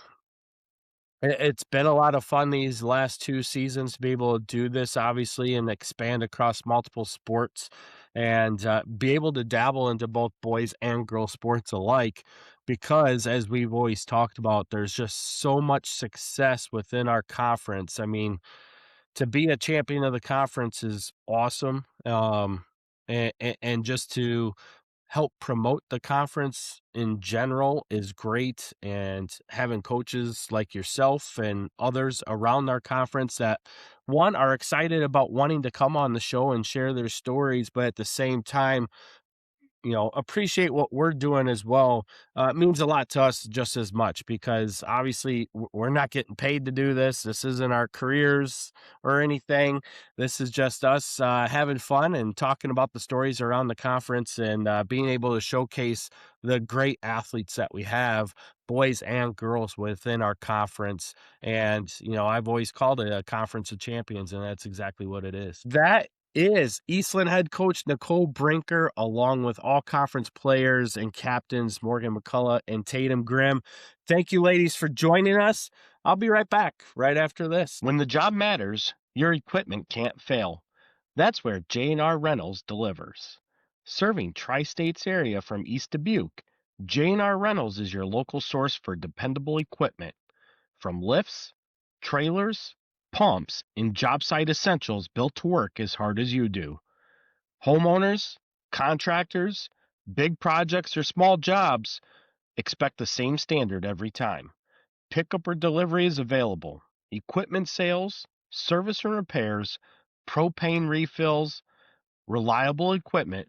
It's been a lot of fun these last 2 seasons to be able to do this, obviously, and expand across multiple sports and be able to dabble into both boys and girls sports alike. Because, as we've always talked about, there's just so much success within our conference. I mean, to be a champion of the conference is awesome. And just to help promote the conference in general is great, and having coaches like yourself and others around our conference that one are excited about wanting to come on the show and share their stories, but at the same time appreciate what we're doing as well. It means a lot to us just as much because obviously we're not getting paid to do this. This isn't our careers or anything. This is just us having fun and talking about the stories around the conference and being able to showcase the great athletes that we have, boys and girls within our conference. And, I've always called it a conference of champions, and that's exactly what it is. That is Eastland head coach Nicole Brinker, along with all conference players and captains Morgan McCullough and Tatum Grimm. Thank you, ladies, for joining us. I'll be right back right after this. When the job matters, your equipment can't fail. That's where J&R Rentals delivers. Serving Tri-States area from East Dubuque, J&R Rentals is your local source for dependable equipment. From lifts, trailers, pumps, and job site essentials built to work as hard as you do. Homeowners, contractors, big projects, or small jobs, expect the same standard every time. Pickup or delivery is available. Equipment sales, service and repairs, propane refills, reliable equipment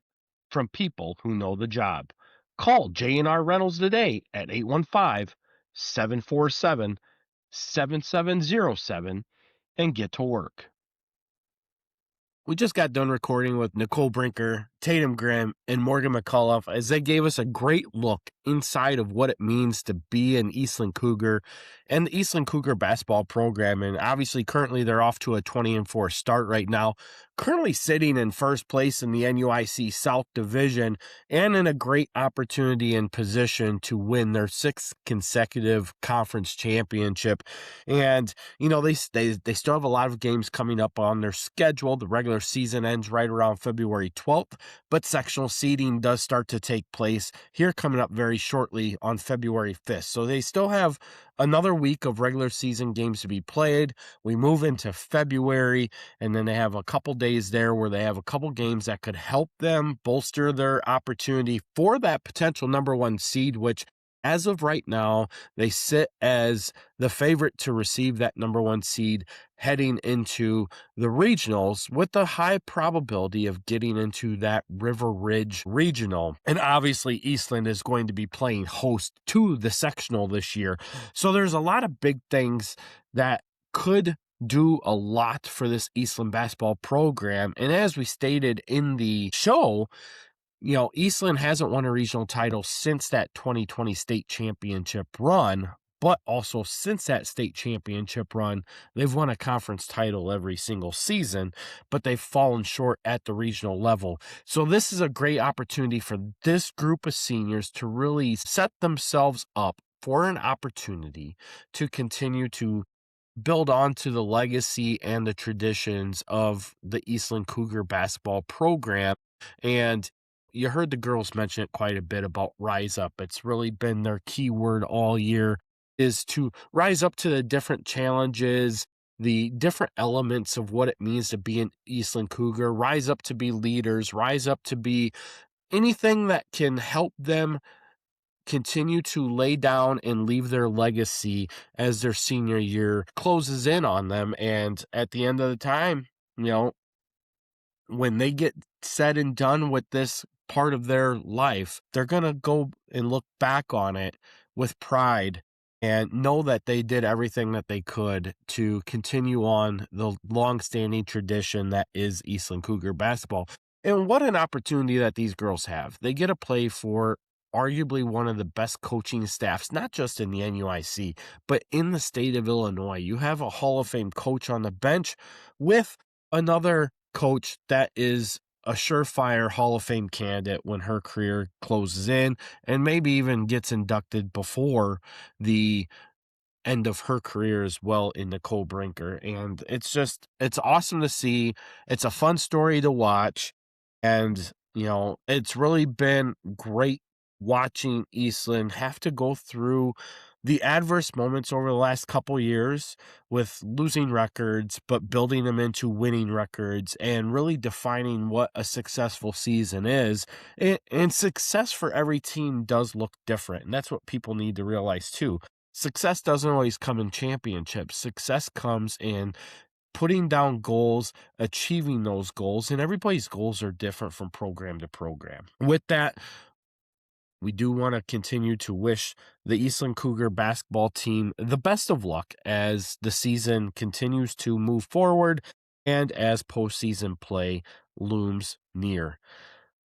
from people who know the job. Call J&R Rentals today at 815-747-7707 and get to work. We just got done recording with Nicole Brinker, Tatum Graham, and Morgan McCullough as they gave us a great look inside of what it means to be an Eastland Cougar and the Eastland Cougar basketball program. And obviously, currently, they're off to a 20-4 start right now, currently sitting in first place in the NUIC South Division and in a great opportunity and position to win their sixth consecutive conference championship. And, you know, they still have a lot of games coming up on their schedule. The regular season ends right around February 12th, but sectional seeding does start to take place here coming up very shortly on February 5th. So they still have another week of regular season games to be played. We move into February, and then they have a couple days there where they have a couple games that could help them bolster their opportunity for that potential number one seed, which as of right now, they sit as the favorite to receive that number one seed heading into the regionals with a high probability of getting into that River Ridge regional. And obviously, Eastland is going to be playing host to the sectional this year. So there's a lot of big things that could do a lot for this Eastland basketball program. And as we stated in the show, you know, Eastland hasn't won a regional title since that 2020 state championship run, but also since that state championship run, they've won a conference title every single season, but they've fallen short at the regional level. So this is a great opportunity for this group of seniors to really set themselves up for an opportunity to continue to build on to the legacy and the traditions of the Eastland Cougar basketball program. And you heard the girls mention it quite a bit about rise up. It's really been their key word all year, is to rise up to the different challenges, the different elements of what it means to be an Eastland Cougar, rise up to be leaders, rise up to be anything that can help them continue to lay down and leave their legacy as their senior year closes in on them. And at the end of the time, you know, when they get said and done with this part of their life, they're going to go and look back on it with pride and know that they did everything that they could to continue on the long-standing tradition that is Eastland Cougar basketball. And what an opportunity that these girls have. They get to play for arguably one of the best coaching staffs, not just in the NUIC, but in the state of Illinois. You have a Hall of Fame coach on the bench with another coach that is a surefire Hall of Fame candidate when her career closes in, and maybe even gets inducted before the end of her career as well in Nicole Brinker. And it's awesome to see. It's a fun story to watch. And, you know, it's really been great watching Eastland have to go through the adverse moments over the last couple years with losing records, but building them into winning records and really defining what a successful season is. And success for every team does look different. And that's what people need to realize too. Success doesn't always come in championships. Success comes in putting down goals, achieving those goals, and everybody's goals are different from program to program. With that, we do want to continue to wish the Eastland Cougar basketball team the best of luck as the season continues to move forward and as postseason play looms near.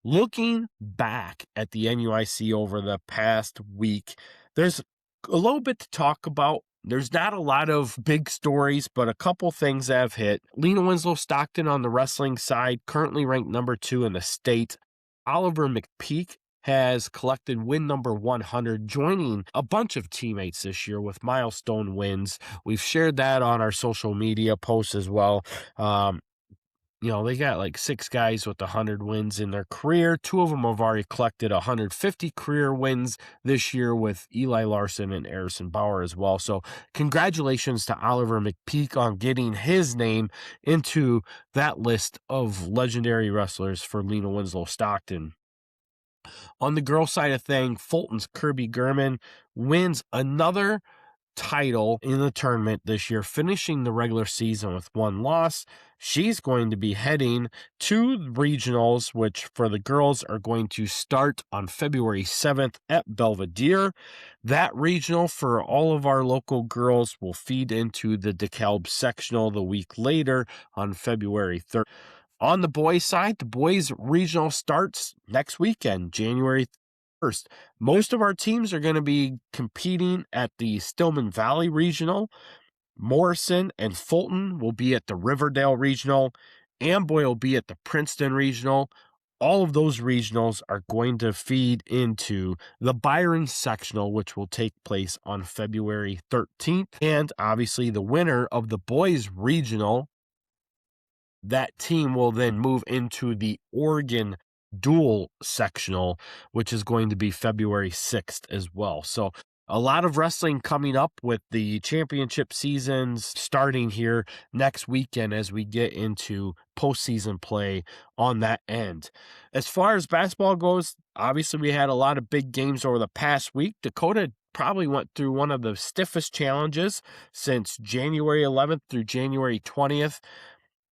Looking back at the NUIC over the past week, there's a little bit to talk about. There's not a lot of big stories, but a couple things have hit. Lena Winslow Stockton on the wrestling side, currently ranked number 2 in the state. Oliver McPeak has collected win number 100, joining a bunch of teammates this year with milestone wins. We've shared that on our social media posts as well. You know, they got like 6 guys with 100 wins in their career. 2 of them have already collected 150 career wins this year with Eli Larson and Harrison Bauer as well. So congratulations to Oliver McPeak on getting his name into that list of legendary wrestlers for Lena Winslow Stockton. On the girls' side of things, Fulton's Kirby Gurman wins another title in the tournament this year, finishing the regular season with 1 loss. She's going to be heading to regionals, which for the girls are going to start on February 7th at Belvedere. That regional for all of our local girls will feed into the DeKalb sectional the week later on February 3rd. On the boys' side, the boys' regional starts next weekend, January 1st. Most of our teams are going to be competing at the Stillman Valley Regional. Morrison and Fulton will be at the Riverdale Regional. Amboy will be at the Princeton Regional. All of those regionals are going to feed into the Byron Sectional, which will take place on February 13th. And obviously the winner of the boys regional, that team will then move into the Oregon dual sectional, which is going to be February 6th as well. So a lot of wrestling coming up with the championship seasons starting here next weekend as we get into postseason play on that end. As far as basketball goes, obviously we had a lot of big games over the past week. Dakota probably went through one of the stiffest challenges since January 11th through January 20th.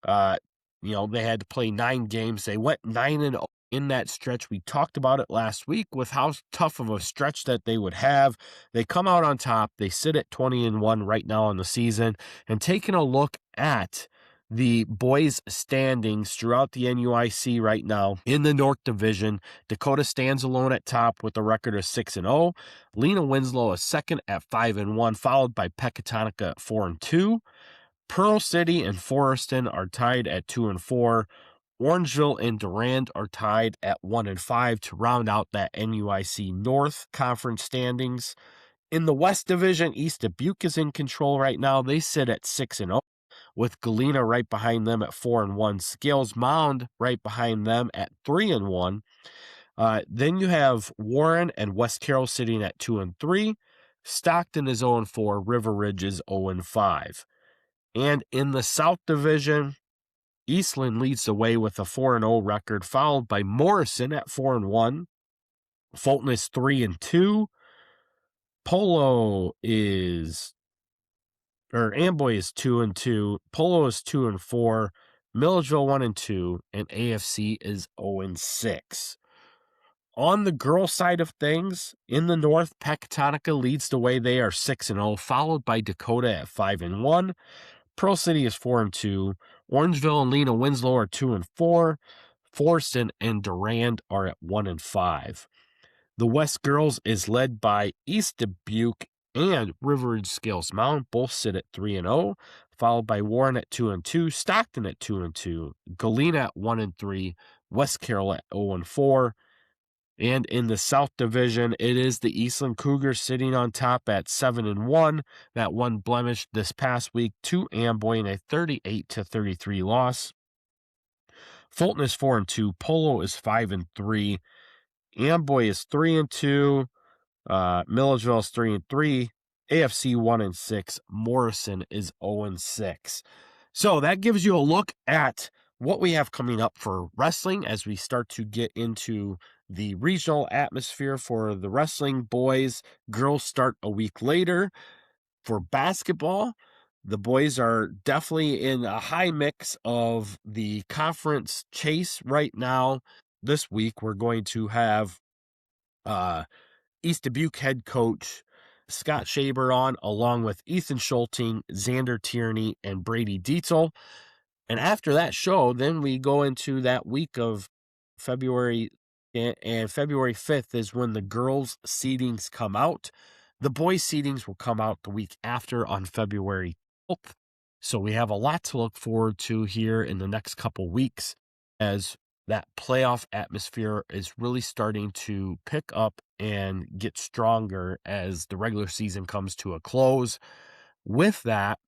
They had to play 9 games. They went 9-0 in that stretch. We talked about it last week with how tough of a stretch that they would have. They come out on top. They sit at 20-1 right now in the season. And taking a look at the boys' standings throughout the NUIC right now in the North Division, Dakota stands alone at top with a record of 6-0. Lena Winslow is second at 5-1, followed by Pecatonica at 4-2. Pearl City and Forreston are tied at 2-4. Orangeville and Durand are tied at 1-5 to round out that NUIC North Conference standings. In the West Division, East Dubuque is in control right now. They sit at 6-0, with Galena right behind them at 4-1. Scales Mound right behind them at 3-1. Then you have Warren and West Carroll sitting at 2-3. Stockton is 0-4. River Ridge is 0-5. And in the South Division, Eastland leads the way with a 4-0 record, followed by Morrison at 4-1. Fulton is 3-2. Amboy is 2-2. Polo is 2-4. Milledgeville 1-2, and AFC is 0-6. On the girl side of things, in the North, Pecatonica leads the way. They are 6-0, followed by Dakota at 5-1. Pearl City is 4-2. Orangeville and Lena Winslow are 2-4. Forreston and Durand are at 1-5. The West Girls is led by East Dubuque and River Ridge Scales Mound. Both sit at 3-0, followed by Warren at 2-2, Stockton at 2-2, Galena at 1-3, West Carroll at 0-4. And in the South Division, it is the Eastland Cougars sitting on top at 7-1. That one blemish this past week to Amboy in a 38-33 loss. Fulton is 4-2. Polo is 5-3. Amboy is 3-2. Milledgeville is 3-3. AFC 1-6. Morrison is 0-6. So that gives you a look at what we have coming up for wrestling as we start to get into the regional atmosphere for the wrestling. Boys, girls start a week later. For basketball, the boys are definitely in a high mix of the conference chase right now. This week, we're going to have East Dubuque head coach Scott Shaber on, along with Ethan Schulting, Xander Tierney, and Brady Dietzel. And after that show, then we go into that week of February, and February 5th is when the girls' seedings come out. The boys' seedings will come out the week after on February 12th. So we have a lot to look forward to here in the next couple weeks as that playoff atmosphere is really starting to pick up and get stronger as the regular season comes to a close. With that,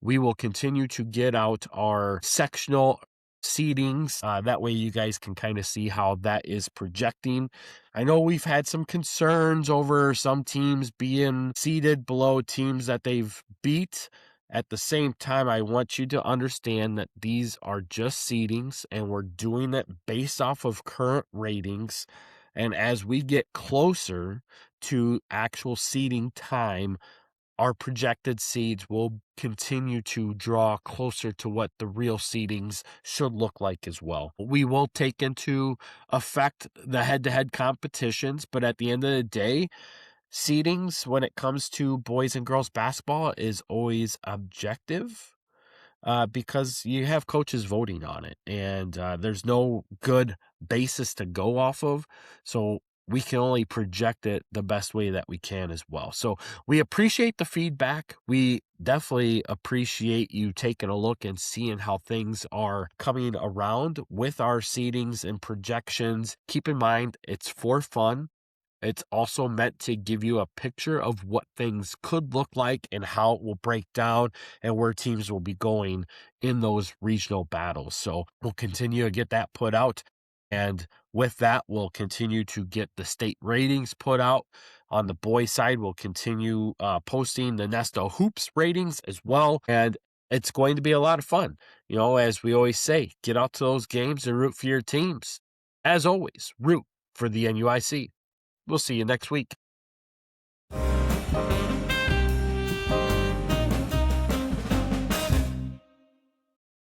we will continue to get out our sectional seedings. That way you guys can kind of see how that is projecting. I know we've had some concerns over some teams being seeded below teams that they've beat. At the same time, I want you to understand that these are just seedings and we're doing it based off of current ratings. And as we get closer to actual seeding time, our projected seeds will continue to draw closer to what the real seedings should look like as well. We will take into effect the head-to-head competitions, but at the end of the day, seedings when it comes to boys and girls basketball is always objective. Because you have coaches voting on it, and there's no good basis to go off of. So we can only project it the best way that we can as well. So we appreciate the feedback. We definitely appreciate you taking a look and seeing how things are coming around with our seedings and projections. Keep in mind, it's for fun. It's also meant to give you a picture of what things could look like and how it will break down and where teams will be going in those regional battles. So we'll continue to get that put out. And with that, we'll continue to get the state ratings put out. On the boys' side, we'll continue posting the Nesta Hoops ratings as well. And it's going to be a lot of fun. You know, as we always say, get out to those games and root for your teams. As always, root for the NUIC. We'll see you next week.